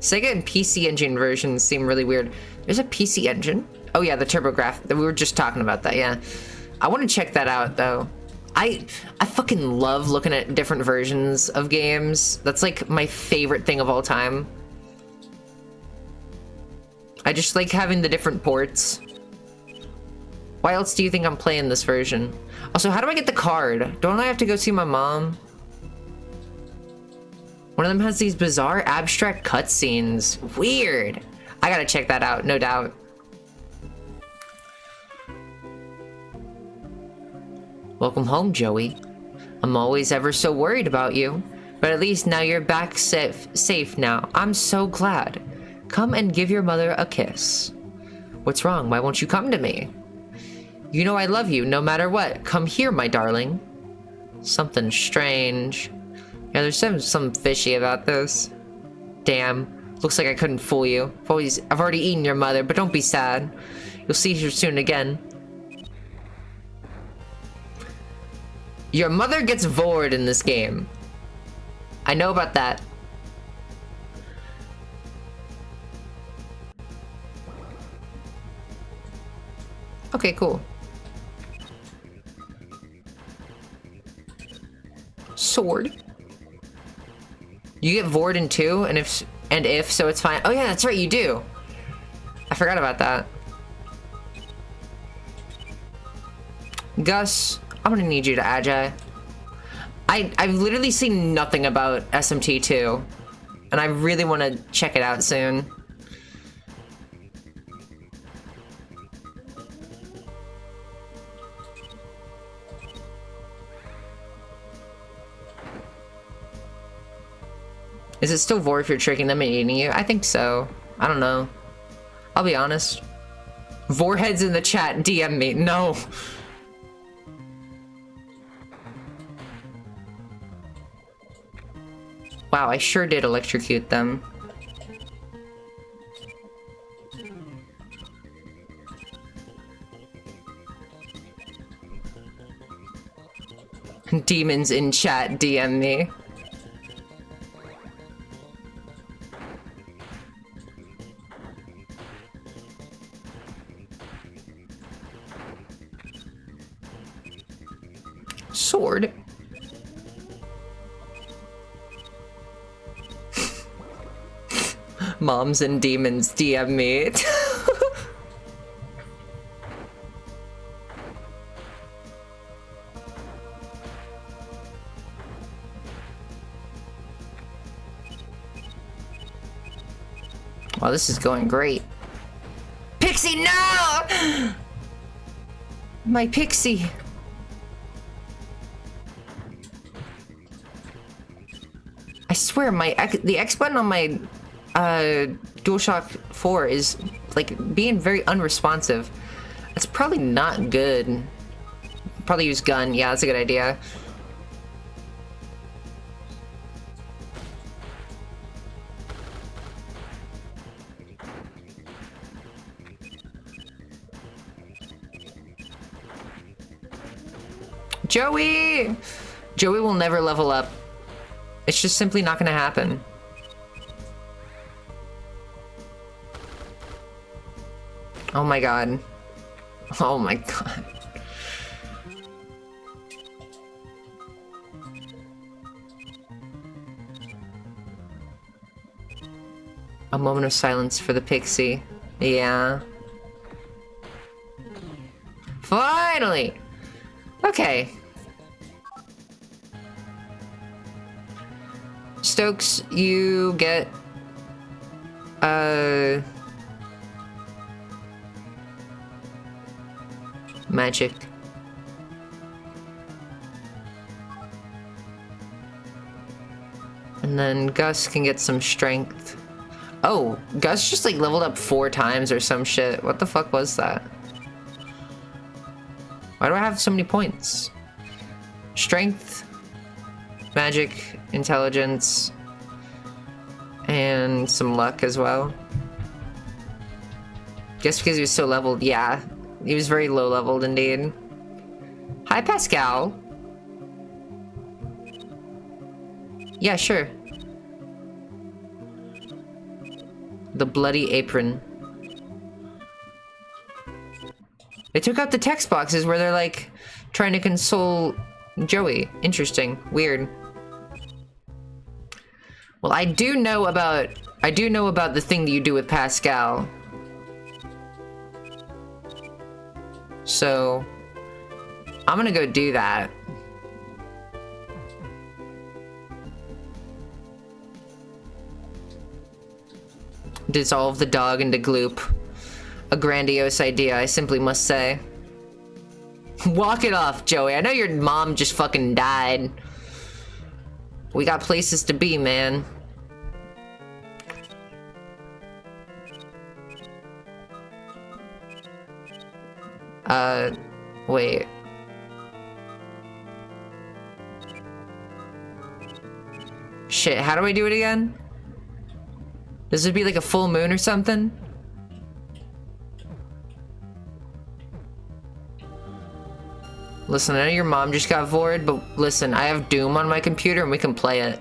Sega and PC Engine versions seem really weird. There's a PC Engine? Oh yeah, the TurboGrafx. We were just talking about that, yeah. I want to check that out though. I fucking love looking at different versions of games. That's like my favorite thing of all time. I just like having the different ports. Why else do you think I'm playing this version? Also, how do I get the card? Don't I have to go see my mom? One of them has these bizarre abstract cutscenes. Weird. I gotta check that out, no doubt. Welcome home, Joey. I'm always ever so worried about you, but at least now you're back safe now. I'm so glad. Come and give your mother a kiss. What's wrong? Why won't you come to me? You know I love you no matter what. Come here, my darling. Something strange. Yeah, there's something fishy about this. Damn. Looks like I couldn't fool you. I've already eaten your mother, but don't be sad. You'll see her soon again. Your mother gets bored in this game. I know about that. Okay, cool. Sword. You get Vord in 2, and if so, it's fine. Oh yeah, that's right, you do. I forgot about that. Gus, I'm gonna need you to Agi. I've literally seen nothing about SMT2, and I really want to check it out soon. Is it still Vor if you're tricking them and eating you? I think so. I don't know. I'll be honest. Vorheads in the chat, DM me. No. Wow, I sure did electrocute them. Demons in chat, DM me. Sword. Moms and demons DM me. Wow, this is going great. Pixie, no! My Pixie. I swear, the X button on my DualShock 4 is like being very unresponsive. That's probably not good. Probably use gun. Yeah, that's a good idea. Joey! Joey will never level up. It's just simply not gonna happen. Oh my god. Oh my god. A moment of silence for the Pixie. Yeah. Finally! Okay. Stokes, you get magic. And then Gus can get some strength. Oh, Gus just like leveled up 4 times or some shit. What the fuck was that? Why do I have so many points? Strength, magic, intelligence, and some luck as well. Guess because he was so leveled, yeah. He was very low leveled indeed. Hi, Pascal. Yeah, sure. The bloody apron. They took out the text boxes where they're like trying to console Joey. Interesting. Weird. Well, I do know about the thing that you do with Pascal. So I'm gonna go do that. Dissolve the dog into gloop. A grandiose idea, I simply must say. Walk it off, Joey. I know your mom just fucking died. We got places to be, man. Wait. Shit, how do I do it again? Does it be like a full moon or something? Listen, I know your mom just got void, but listen, I have Doom on my computer and we can play it.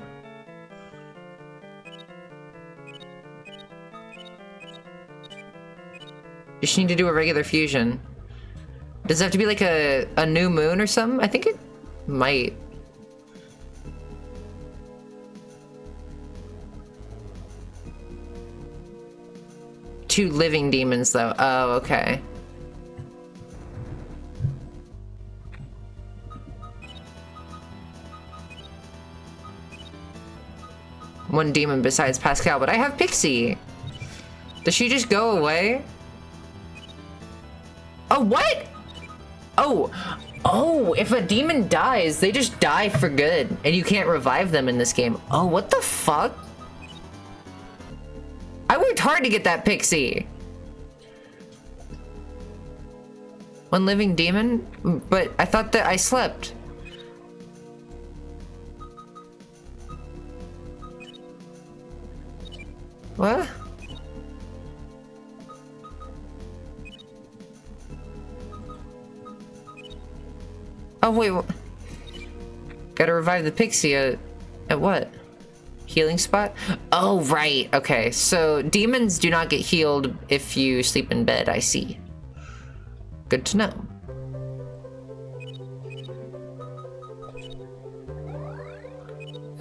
You just need to do a regular fusion. Does it have to be like a new moon or something? I think it might. Two living demons, though. Oh, okay. One demon besides Pascal, but I have Pixie. Does she just go away? Oh, what? Oh, if a demon dies, they just die for good, and you can't revive them in this game. Oh, what the fuck? I worked hard to get that Pixie. One living demon? But I thought that I slept. What? Oh, wait. Gotta revive the Pixie at what? Healing spot? Oh, right. Okay, so demons do not get healed if you sleep in bed, I see. Good to know.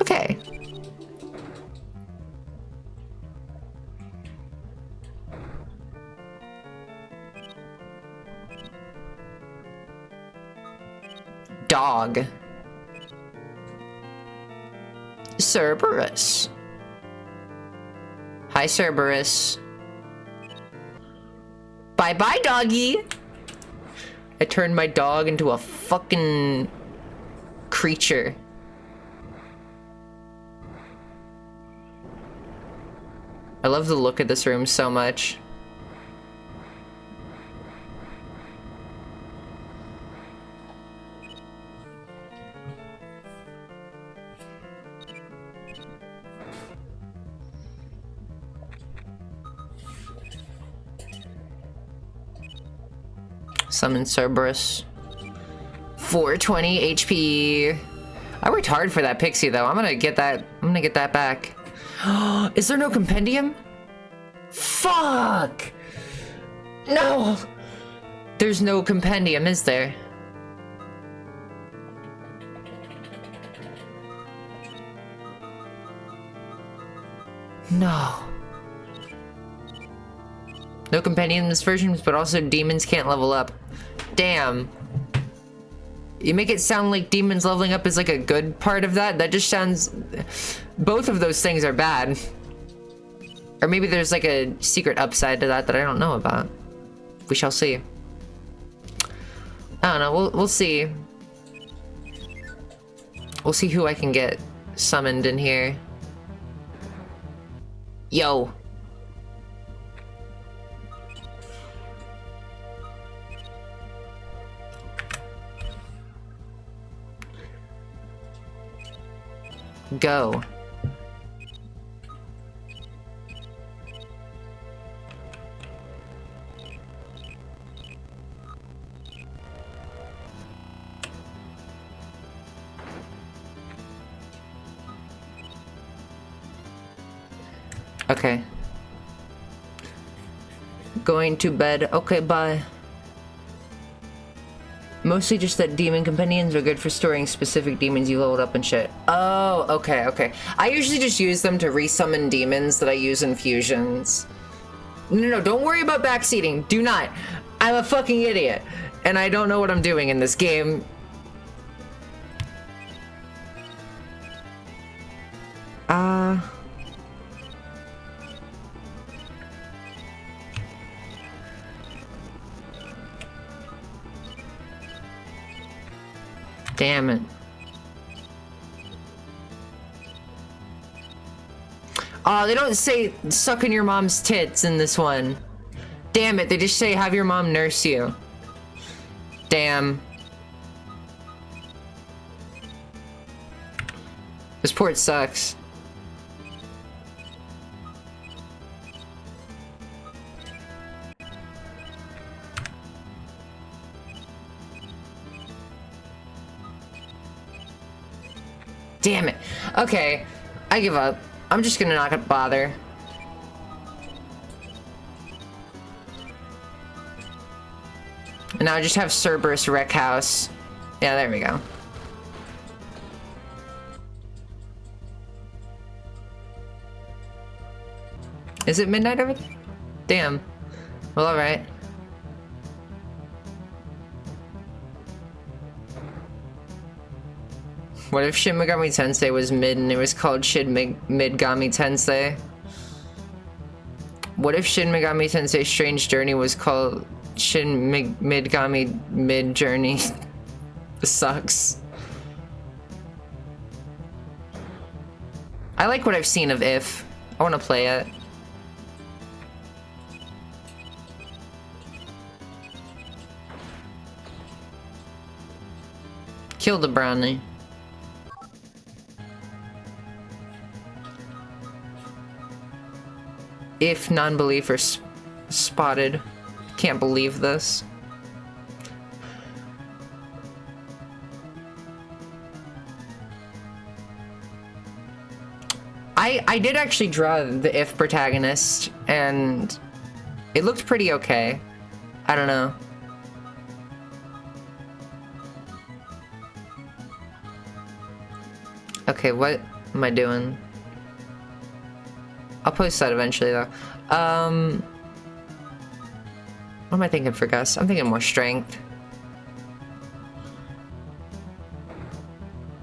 Okay. Dog. Cerberus. Hi, Cerberus. Bye-bye, doggy. I turned my dog into a fucking creature. I love the look of this room so much. Summon Cerberus. 420 HP. I worked hard for that Pixie though. I'm gonna get that back. Is there no compendium? Fuck! No! There's no compendium, is there? No. No compendium in this version, but also demons can't level up. Damn. You make it sound like demons leveling up is like a good part of that. That just sounds... Both of those things are bad. Or maybe there's like a secret upside to that that I don't know about. We shall see. I don't know, we'll see. We'll see who I can get summoned in here. Yo. Go. Okay. Going to bed. Okay, bye. Mostly just that demon companions are good for storing specific demons you leveled up and shit. Oh, okay, okay. I usually just use them to resummon demons that I use in fusions. No, don't worry about backseating. Do not. I'm a fucking idiot. And I don't know what I'm doing in this game. Damn it. Oh, they don't say sucking your mom's tits in this one. Damn it, they just say have your mom nurse you. Damn. This port sucks. Damn it. Okay, I give up. I'm just gonna not bother. And now I just have Cerberus Wreck House. Yeah, there we go. Is it midnight over there? Damn. Well, alright. What if Shin Megami Tensei was mid and it was called Shin Megami Tensei? What if Shin Megami Tensei Strange Journey was called Shin Megami Mid Journey? This sucks. I like what I've seen of If. I want to play it. Kill the brownie. If non-believer spotted. Can't believe this. I did actually draw the If protagonist, and it looked pretty okay. I don't know. Okay, what am I doing? I'll post that eventually, though. What am I thinking for Gus? I'm thinking more strength.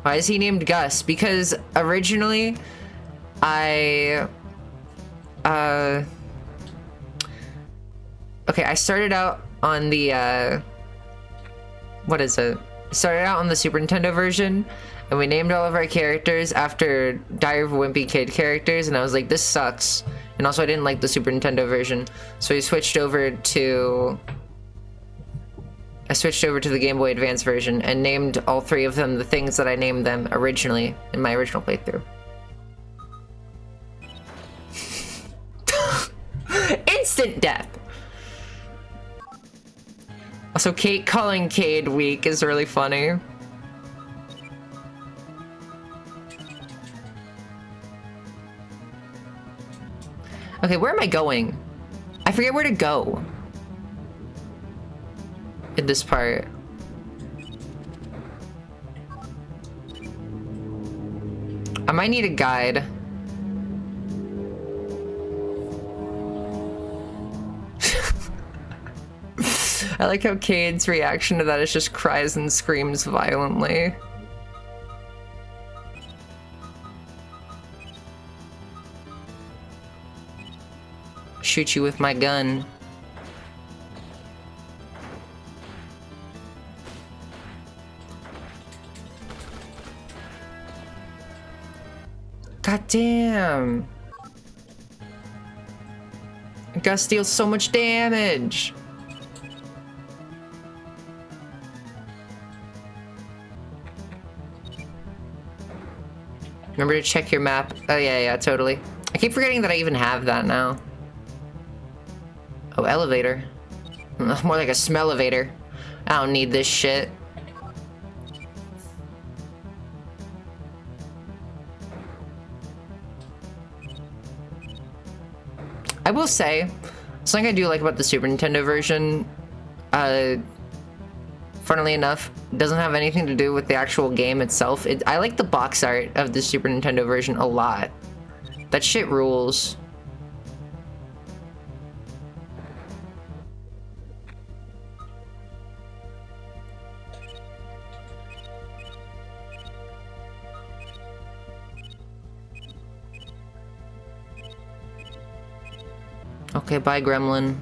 Why is he named Gus? Because originally, okay, I started out on the, what is it? Started out on the Super Nintendo version, and we named all of our characters after Diary of a Wimpy Kid characters, and I was like, this sucks. And also I didn't like the Super Nintendo version, so I switched over to the Game Boy Advance version and named all three of them the things that I named them originally in my original playthrough. Instant death! Also, Kate calling Cade weak is really funny. Okay, where am I going? I forget where to go in this part. I might need a guide. I like how Cade's reaction to that is just cries and screams violently. Shoot you with my gun. God damn. Gus deals so much damage. Remember to check your map. Oh yeah, totally. I keep forgetting that I even have that now. Oh, elevator. More like a smell-elevator. I don't need this shit. I will say, something I do like about the Super Nintendo version, funnily enough, doesn't have anything to do with the actual game itself. I like the box art of the Super Nintendo version a lot. That shit rules. Okay, bye, Gremlin.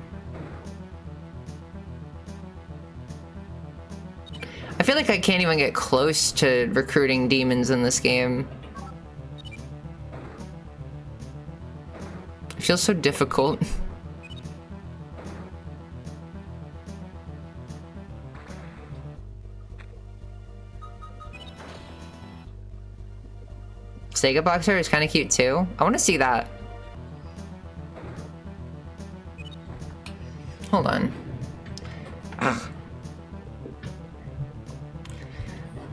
I feel like I can't even get close to recruiting demons in this game. It feels so difficult. Sega Boxer is kind of cute too. I want to see that. Hold on. Ugh.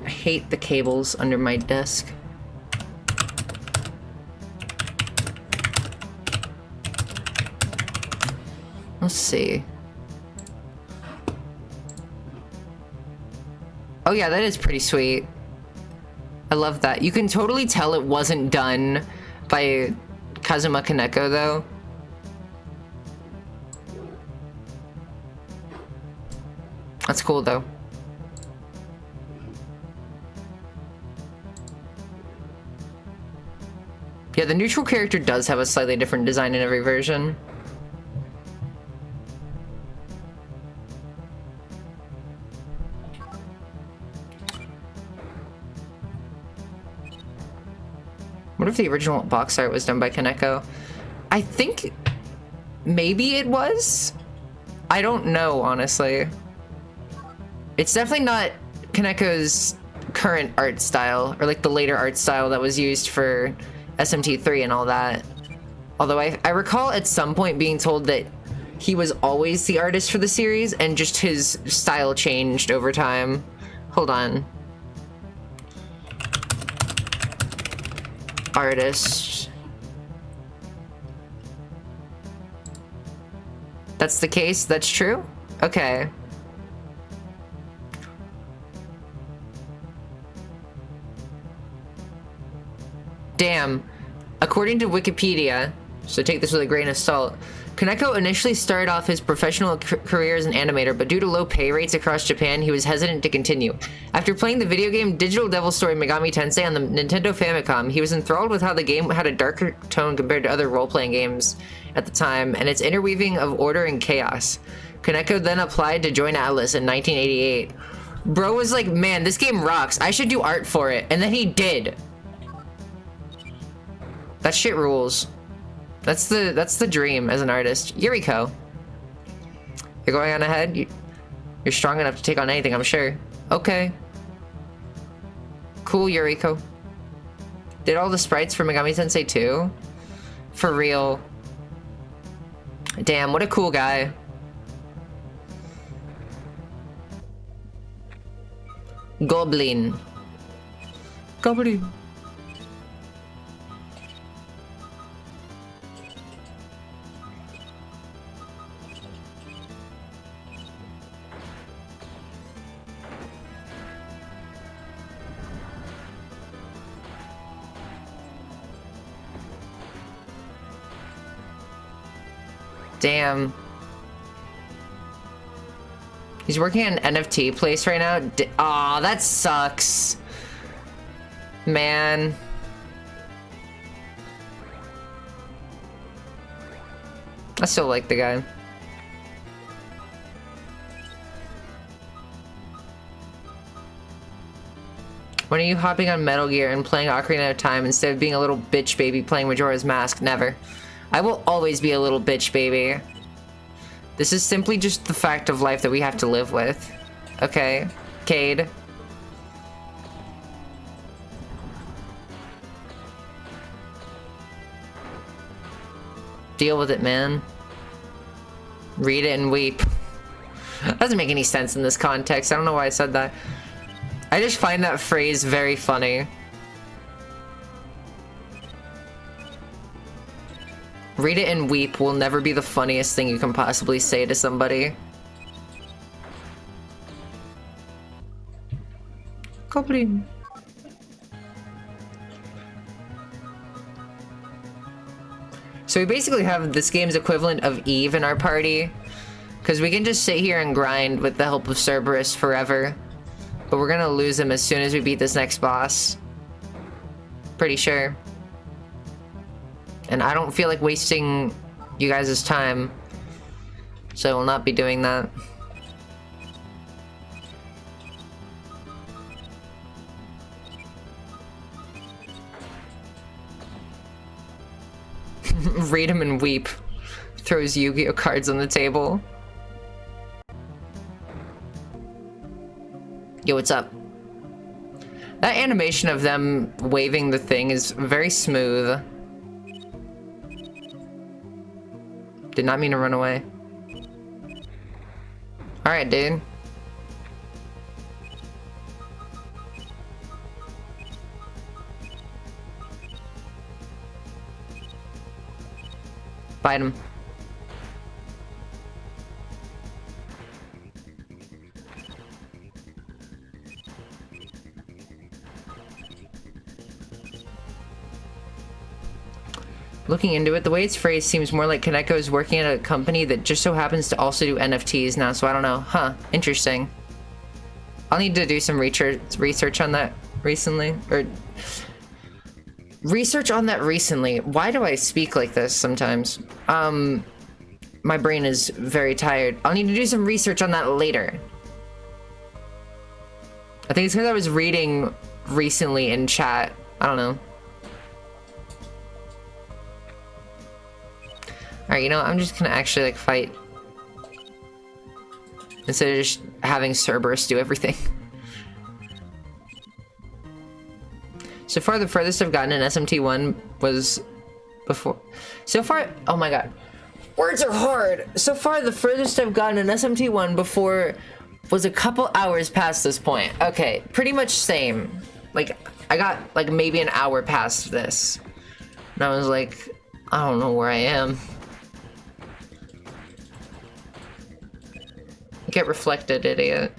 I hate the cables under my desk. Let's see. Oh yeah, that is pretty sweet. I love that. You can totally tell it wasn't done by Kazuma Kaneko though. That's cool though. Yeah, the neutral character does have a slightly different design in every version. What if the original box art was done by Kaneko? I think maybe it was. I don't know, honestly. It's definitely not Kaneko's current art style, or like the later art style that was used for SMT3 and all that. Although I recall at some point being told that he was always the artist for the series and just his style changed over time. Hold on. Artist. That's the case? That's true? Okay. Damn. According to Wikipedia, so take this with a grain of salt, Kaneko initially started off his professional career as an animator, but due to low pay rates across Japan, he was hesitant to continue. After playing the video game Digital Devil Story Megami Tensei on the Nintendo Famicom, he was enthralled with how the game had a darker tone compared to other role-playing games at the time, and its interweaving of order and chaos. Kaneko then applied to join Atlas in 1988. Bro was like, man, this game rocks. I should do art for it. And then he did. That shit rules. That's the dream as an artist. Yuriko. You're going on ahead? You're strong enough to take on anything, I'm sure. Okay. Cool, Yuriko. Did all the sprites for Megami Tensei 2? For real. Damn, what a cool guy. Goblin. Goblin. Damn. He's working at an NFT place right now. Aw, that sucks. Man. I still like the guy. When are you hopping on Metal Gear and playing Ocarina of Time instead of being a little bitch baby playing Majora's Mask? Never. I will always be a little bitch baby. This is simply just the fact of life that we have to live with. Okay, Cade. Deal with it, man. Read it and weep. That doesn't make any sense in this context. I don't know why I said that. I just find that phrase very funny. Read it and weep will never be the funniest thing you can possibly say to somebody. Goblin. So we basically have this game's equivalent of Eve in our party, because we can just sit here and grind with the help of Cerberus forever, but we're gonna lose him as soon as we beat this next boss. Pretty sure. And I don't feel like wasting you guys' time, so I will not be doing that. Read him and weep. Throws Yu-Gi-Oh cards on the table. Yo, what's up? That animation of them waving the thing is very smooth. Did not mean to run away. Alright, dude. Bite him. Looking into it, the way it's phrased seems more like Kaneko is working at a company that just so happens to also do NFTs now, so I don't know. Huh, interesting. I'll need to do some research on that recently, or... Research on that recently. Why do I speak like this sometimes? My brain is very tired. I'll need to do some research on that later. I think it's because I was reading recently in chat. I don't know. Alright, you know, I'm just gonna actually, like, fight. Instead of just having Cerberus do everything. So far, the furthest I've gotten in SMT1 was before... So far... Oh my god. Words are hard! So far, the furthest I've gotten in SMT1 before was a couple hours past this point. Okay, pretty much same. Like, I got, like, maybe an hour past this. And I was like, I don't know where I am. Get reflected, idiot.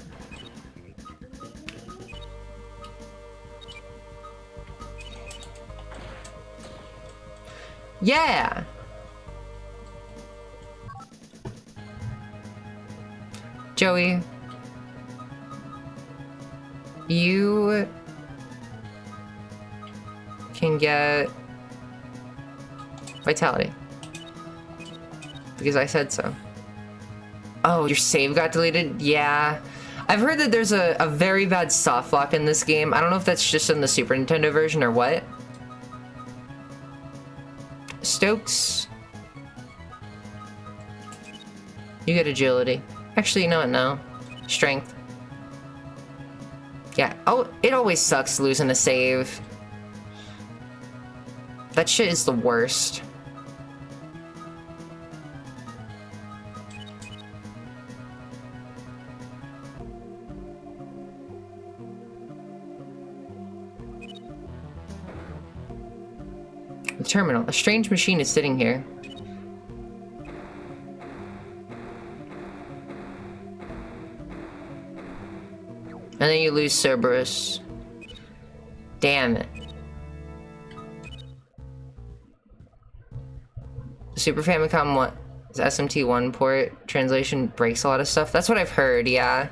Yeah! Joey. You can get vitality. Because I said so. Oh, your save got deleted? Yeah. I've heard that there's a very bad soft lock in this game. I don't know if that's just in the Super Nintendo version or what. Stokes. You get agility. Actually, you know what? No. Strength. Yeah. Oh, it always sucks losing a save. That shit is the worst. The terminal. A strange machine is sitting here. And then you lose Cerberus. Damn it. Super Famicom, what? Is SMT1 port translation breaks a lot of stuff? That's what I've heard, yeah.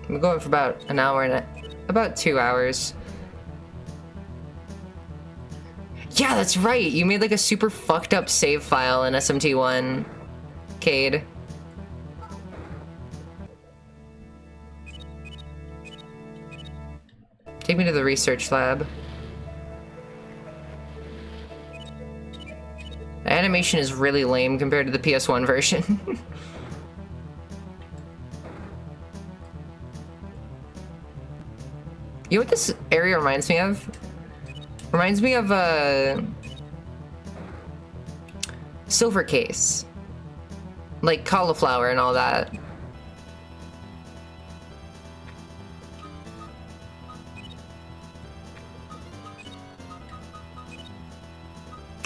I'm going for about an hour and about 2 hours. Yeah, that's right. You made like a super fucked up save file in SMT1, Cade. Take me to the research lab. The animation is really lame compared to the PS1 version. You know what this area reminds me of? Reminds me of a silver case. Like cauliflower and all that.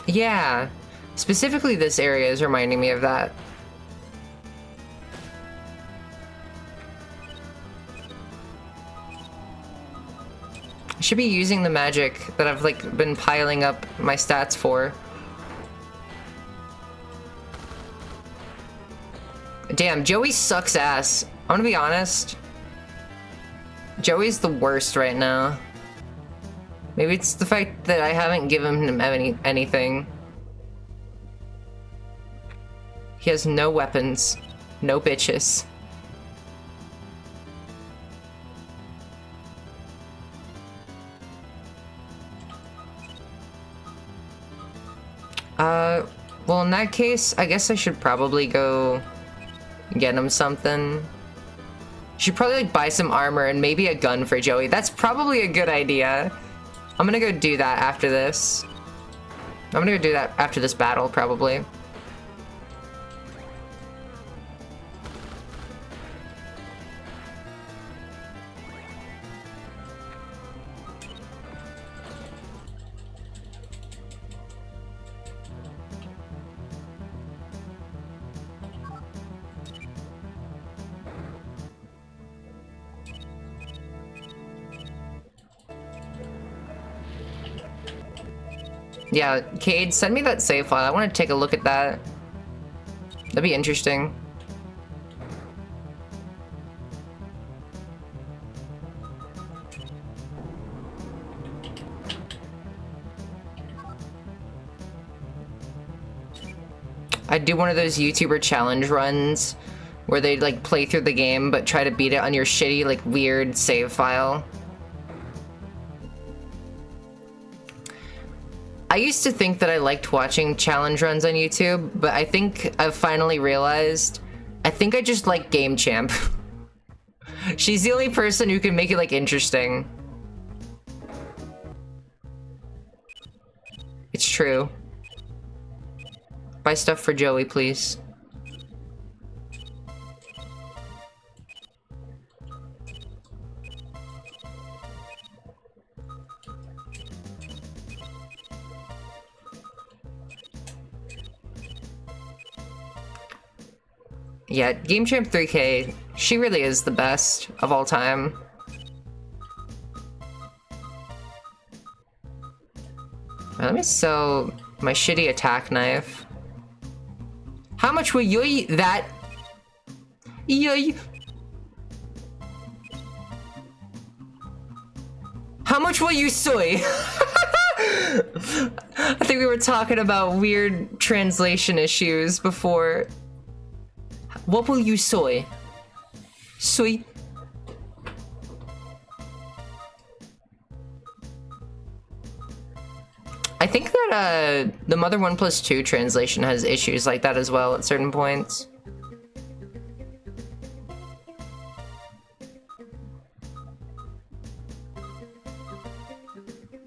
Yeah. Specifically this area is reminding me of that. I should be using the magic that I've like been piling up my stats for. Damn, Joey sucks ass. I'm gonna be honest. Joey's the worst right now. Maybe it's the fact that I haven't given him anything. He has no weapons, no bitches. Well, in that case, I guess I should probably go get him something. Should probably like buy some armor and maybe a gun for Joey. That's probably a good idea. I'm gonna go do that after this. I'm gonna go do that after this battle, probably. Yeah, Cade, send me that save file. I want to take a look at that. That'd be interesting. I'd do one of those YouTuber challenge runs where they like play through the game but try to beat it on your shitty like weird save file. I used to think that I liked watching challenge runs on YouTube, but I think I've finally realized I think I just like Game Champ. She's the only person who can make it like interesting. It's true. Buy stuff for Joey, please. Yeah, Game Champ 3K, she really is the best of all time. Alright, let me sell my shitty attack knife. How much will you eat that? Yoy. How much will you soy? I think we were talking about weird translation issues before. What will you soy? Soy. I think that the Mother 1+2 translation has issues like that as well at certain points.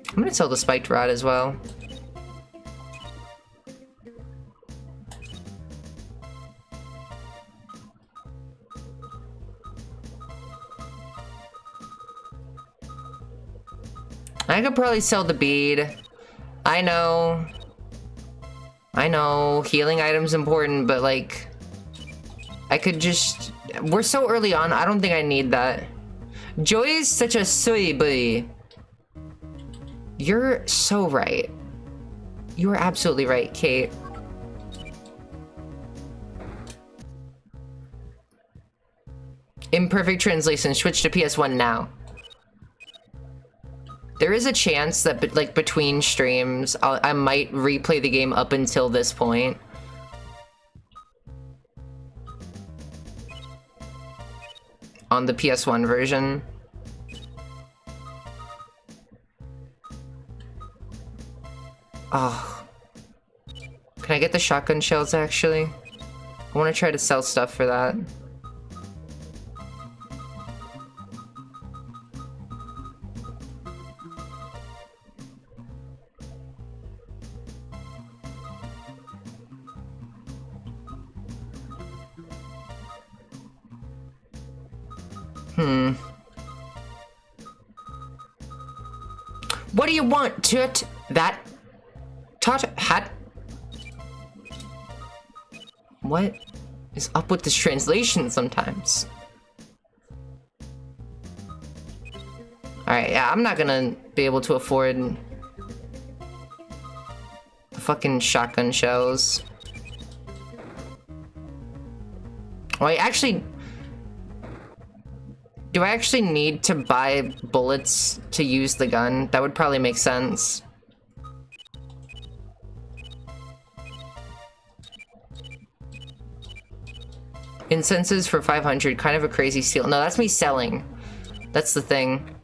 I'm gonna sell the spiked rod as well. I could probably sell the bead. I know, healing items important, but like, I could just, we're so early on, I don't think I need that. Joy is such a soy boy. You're so right. You are absolutely right, Kate. Imperfect translation, switch to PS1 now. There is a chance that, like, between streams, I might replay the game up until this point. On the PS1 version. Oh. Can I get the shotgun shells, actually? I want to try to sell stuff for that. What do you want, Toot? That? Tot hat? What is up with this translation sometimes? Alright, yeah, I'm not gonna be able to afford the fucking shotgun shells. Wait, actually... Do I actually need to buy bullets to use the gun? That would probably make sense. Incenses for 500, kind of a crazy steal. No, that's me selling. That's the thing.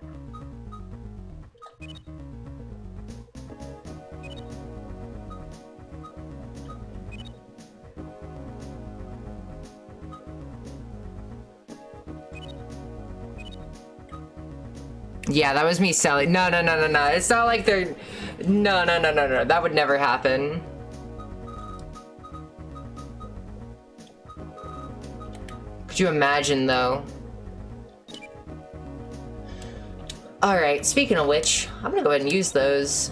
Yeah, that was me selling. No. It's not like they're... No. That would never happen. Could you imagine, though? Alright, speaking of which, I'm gonna go ahead and use those.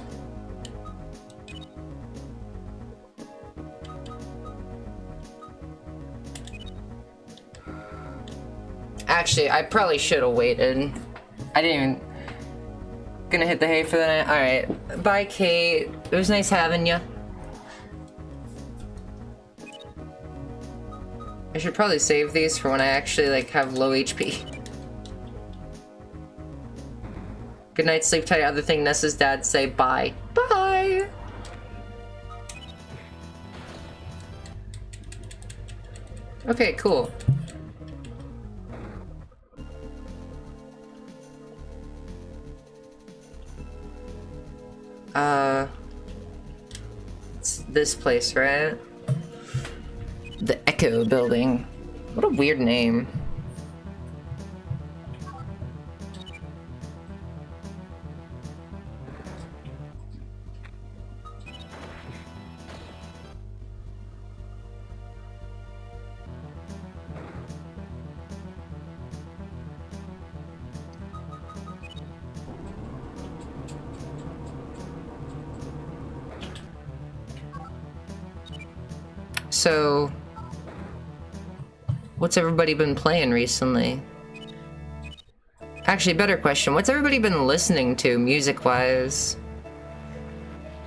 Actually, I probably should have waited. I didn't even... Gonna hit the hay for the night. Alright. Bye, Kate. It was nice having you. I should probably save these for when I actually, like, have low HP. Good night, sleep tight. Other thing Nessa's dad say bye. Bye! Okay, cool. It's this place, right? The Echo Building. What a weird name. So, what's everybody been playing recently? Actually, better question. What's everybody been listening to, music-wise?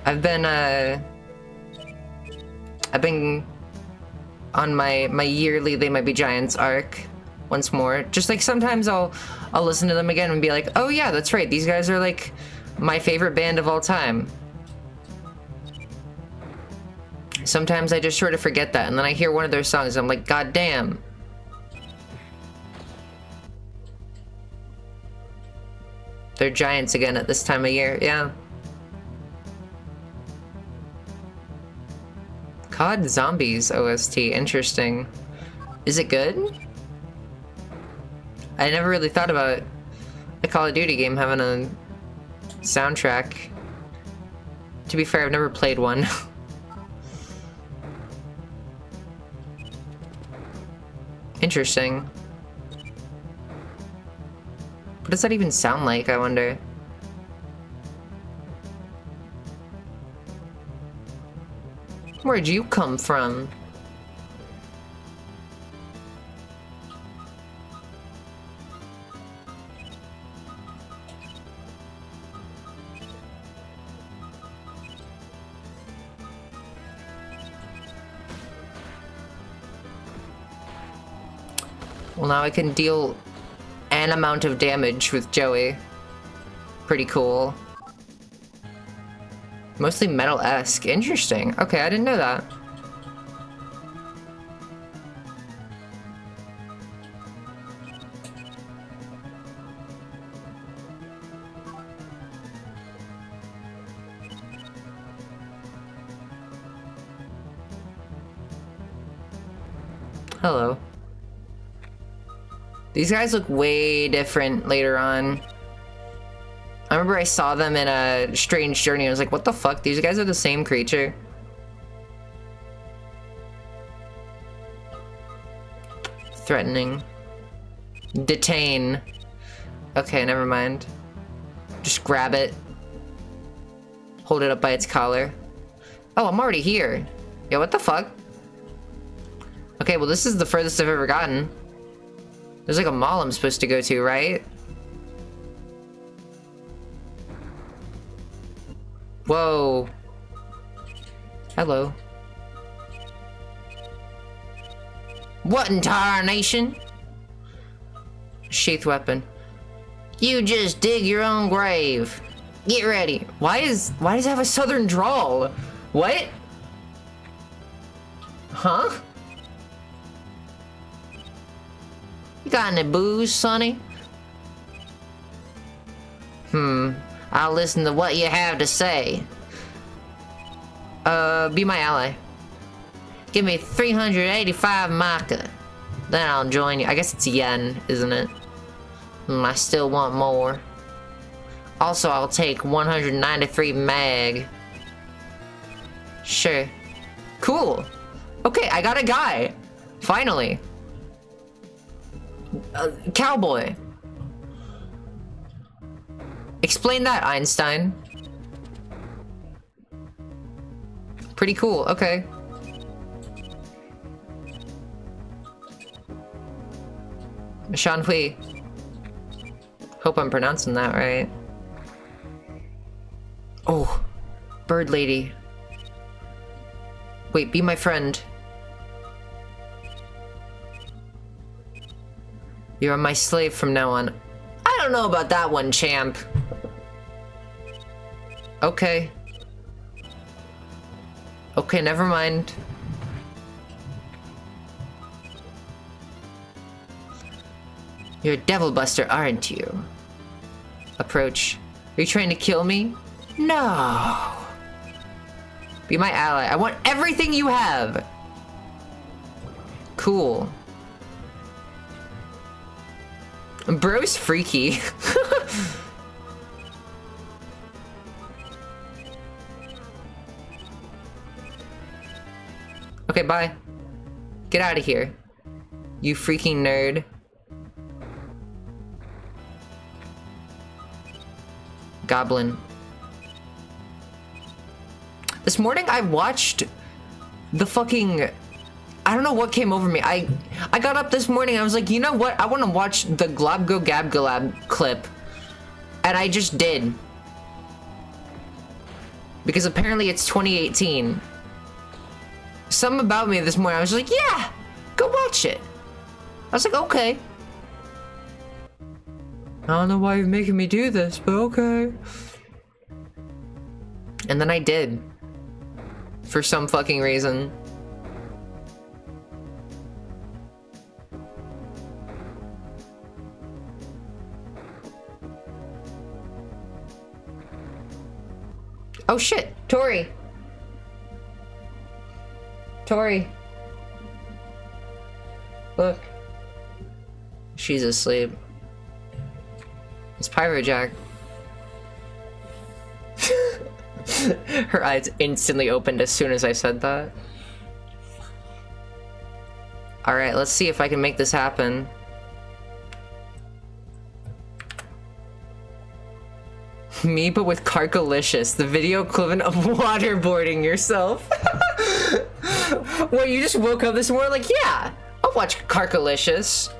I've been on my yearly They Might Be Giants arc once more. Just like sometimes I'll listen to them again and be like, oh yeah, that's right. These guys are like my favorite band of all time. Sometimes I just sort of forget that, and then I hear one of their songs, and I'm like, God damn. They're giants again at this time of year, yeah. COD Zombies OST, interesting. Is it good? I never really thought about a Call of Duty game having a soundtrack. To be fair, I've never played one. Interesting. What does that even sound like, I wonder? Where'd you come from? Well, now I can deal an amount of damage with Joey. Pretty cool. Mostly metal-esque. Interesting. Okay, I didn't know that. Hello. These guys look way different later on. I remember I saw them in a Strange Journey. I was like, what the fuck? These guys are the same creature. Threatening. Detain. Okay, never mind. Just grab it. Hold it up by its collar. Oh, I'm already here. Yo, what the fuck? Okay, well this is the furthest I've ever gotten. There's like a mall I'm supposed to go to, right? Whoa. Hello. What in tarnation? Sheath weapon. You just dig your own grave. Get ready. Why does it have a southern drawl? What? Huh? You got any booze, sonny? I'll listen to what you have to say. Be my ally. Give me 385 maca. Then I'll join you. I guess it's yen, isn't it? I still want more. Also, I'll take 193 mag. Sure. Cool. Okay, I got a guy. Finally. Cowboy. Explain that, Einstein. Pretty cool, okay. Shan Hui. Hope I'm pronouncing that right. Oh. bird lady. Wait, be my friend. You're my slave from now on. I don't know about that one, champ. Okay. Okay, never mind. You're a devil buster, aren't you? Approach. Are you trying to kill me? No. Be my ally. I want everything you have. Cool. Bro's freaky. Okay, bye. Get out of here. You freaking nerd. Goblin. This morning I watched the fucking... I don't know what came over me. I got up this morning and I was like, you know what? I want to watch the Glob Go Gab Galab clip. And I just did. Because apparently it's 2018. Something about me this morning, I was like, yeah! Go watch it. I was like, okay. I don't know why you're making me do this, but okay. And then I did. For some fucking reason. Oh shit, Tori. Tori. Look. She's asleep. It's Pyrojack. Her eyes instantly opened as soon as I said that. Alright, let's see if I can make this happen. Me, but with Carkalicious, the video equivalent of waterboarding yourself. Well, you just woke up this morning like, yeah, I'll watch Carkalicious.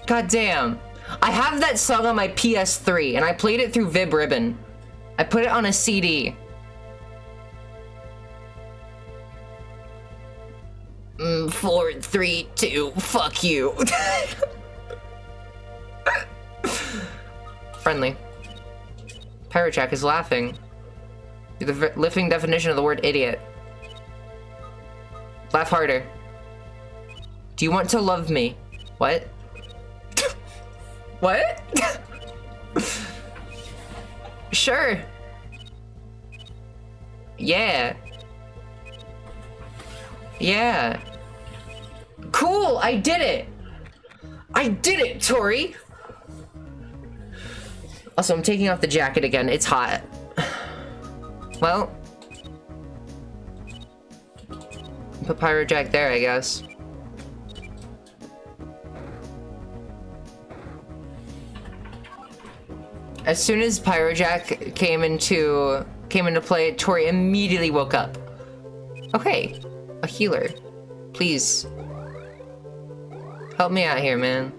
God damn. I have that song on my PS3, and I played it through Vib Ribbon. I put it on a CD. 4, 3, 2, fuck you. Friendly. Pyrojack is laughing. You're the living definition of the word idiot. Laugh harder. Do you want to love me? What? What? Sure. Yeah. Yeah. Cool, I did it! I did it, Tori! Also, I'm taking off the jacket again. It's hot. Well. Put Pyrojack there, I guess. As soon as Pyrojack came into play, Tori immediately woke up. Okay, a healer. Please. Help me out here, man.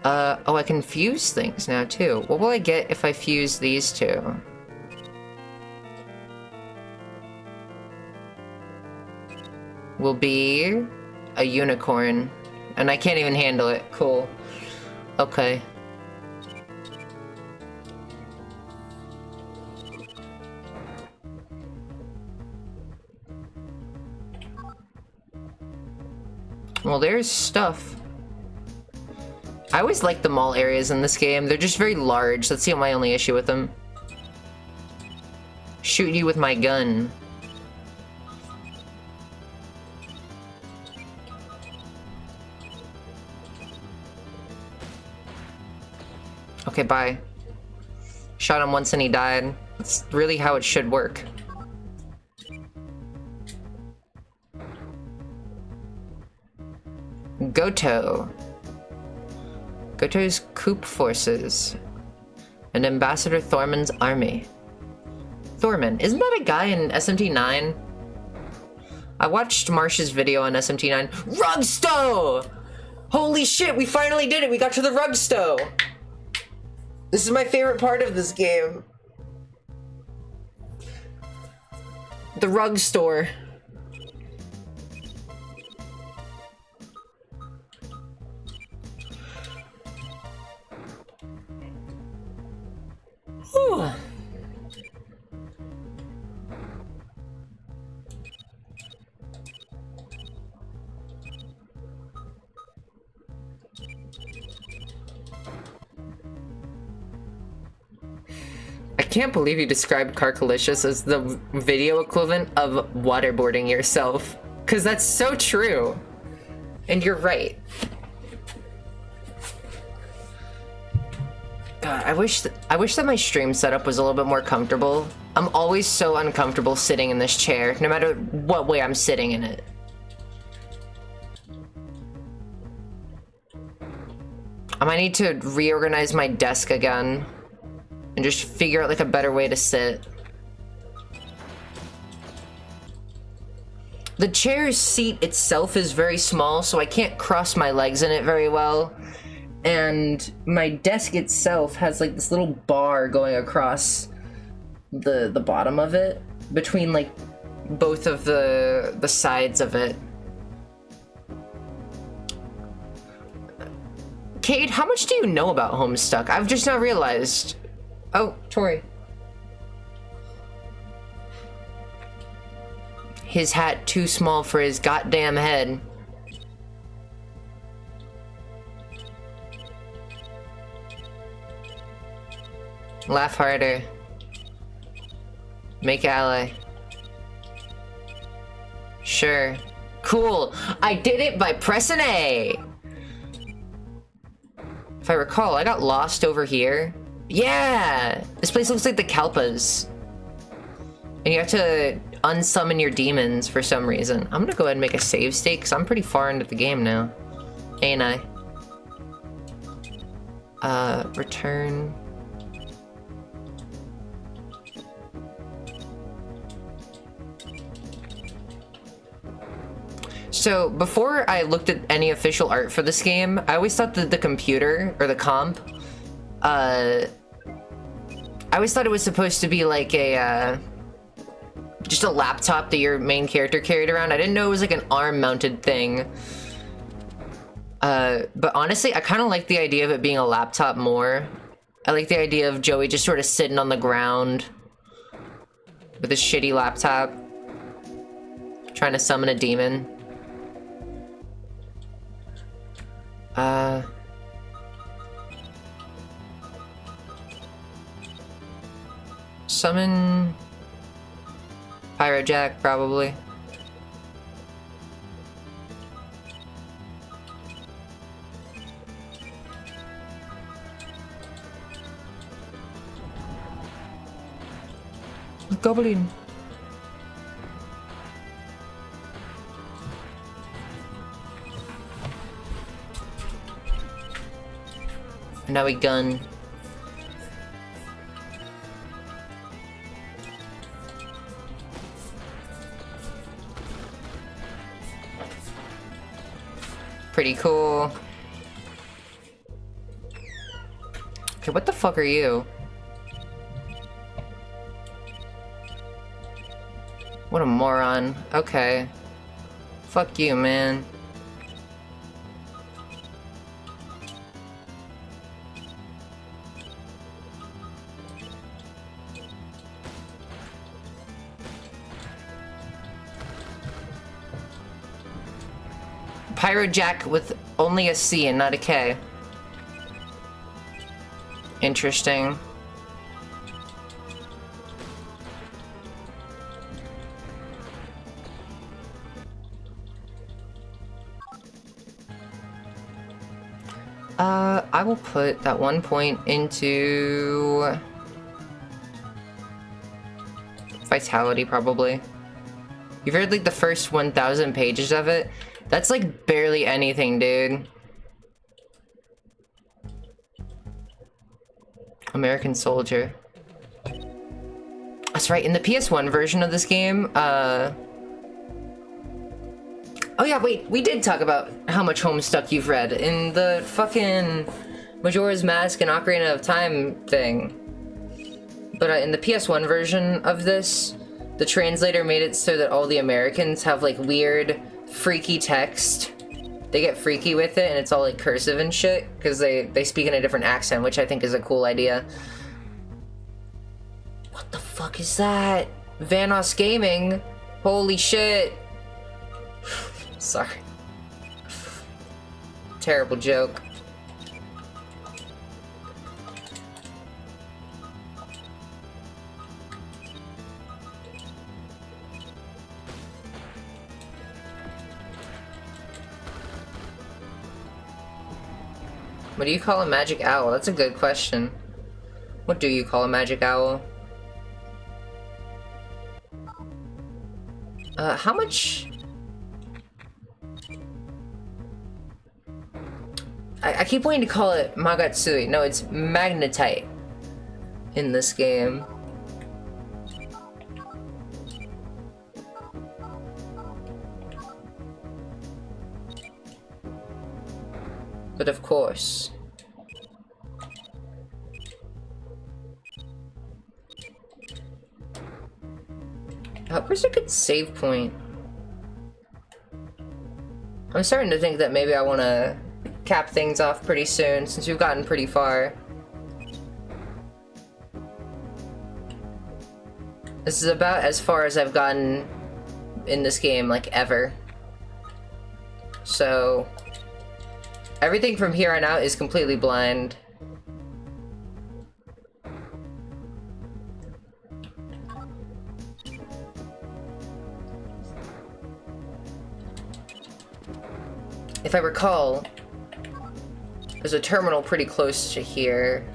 Oh, I can fuse things now, too. What will I get if I fuse these two? Will be a unicorn. And I can't even handle it. Cool. Okay. Well, there's stuff. I always like the mall areas in this game. They're just very large. That's my only issue with them. Shoot you with my gun. Okay, bye. Shot him once and he died. That's really how it should work. Goto. Goto's coup forces. And Ambassador Thorman's army. Thorman, isn't that a guy in SMT9? I watched Marsh's video on SMT9. Rugsto! Holy shit, we finally did it! We got to the rug store! This is my favorite part of this game. The rug store. Whew. I can't believe you described Carcalicious as the video equivalent of waterboarding yourself. Because that's so true. And you're right. God, I wish that my stream setup was a little bit more comfortable. I'm always so uncomfortable sitting in this chair, no matter what way I'm sitting in it. I might need to reorganize my desk again. And just figure out like a better way to sit. The chair's seat itself is very small, so I can't cross my legs in it very well. And my desk itself has like this little bar going across the bottom of it, between like both of the sides of it. Cade, how much do you know about Homestuck? I've just now realized. Oh, Tori. His hat too small for his goddamn head. Laugh harder. Make ally. Sure. Cool. I did it by pressing A. If I recall, I got lost over here. Yeah! This place looks like the Kalpas. And you have to unsummon your demons for some reason. I'm gonna go ahead and make a save state, because I'm pretty far into the game now. Ain't I? Return. So, before I looked at any official art for this game, I always thought that the computer, or the comp, I always thought it was supposed to be like a, just a laptop that your main character carried around. I didn't know it was like an arm-mounted thing. But honestly, I kind of like the idea of it being a laptop more. I like the idea of Joey just sort of sitting on the ground with his shitty laptop, trying to summon a demon. Summon Pyrojack, probably. Goblin. And now we gun. Pretty cool. Okay, what the fuck are you? What a moron. Okay. Fuck you, man. Pyrojack with only a C and not a K. Interesting. I will put that 1 point into Vitality, probably. You've read like the first 1,000 pages of it? That's like barely anything, dude. American Soldier. That's right, in the PS1 version of this game, Oh yeah, wait, we did talk about how much Homestuck you've read in the fucking Majora's Mask and Ocarina of Time thing. But in the PS1 version of this, the translator made it so that all the Americans have like weird, freaky text. They get freaky with it, and it's all like cursive and shit, because they speak in a different accent, which I think is a cool idea. What the fuck is that? Vanos Gaming? Holy shit. Sorry. Terrible joke. What do you call a magic owl? That's a good question. What do you call a magic owl? How much... I keep wanting to call it Magatsui. No, it's Magnetite in this game. But of course. Where's a good save point? I'm starting to think that maybe I want to cap things off pretty soon, since we've gotten pretty far. This is about as far as I've gotten in this game, like, ever. So... everything from here on out is completely blind. If I recall, there's a terminal pretty close to here.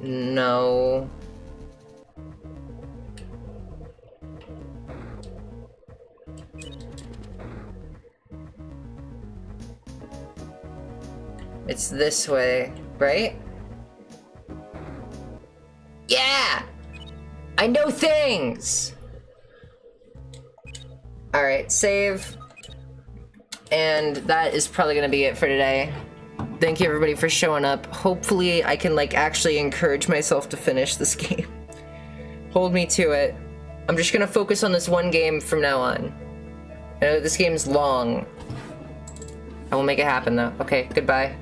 No. It's this way, right? Yeah! I know things! Alright, save. And that is probably gonna be it for today. Thank you everybody for showing up. Hopefully I can like actually encourage myself to finish this game. Hold me to it. I'm just gonna focus on this one game from now on. I know this game's long. I will make it happen though. Okay, goodbye.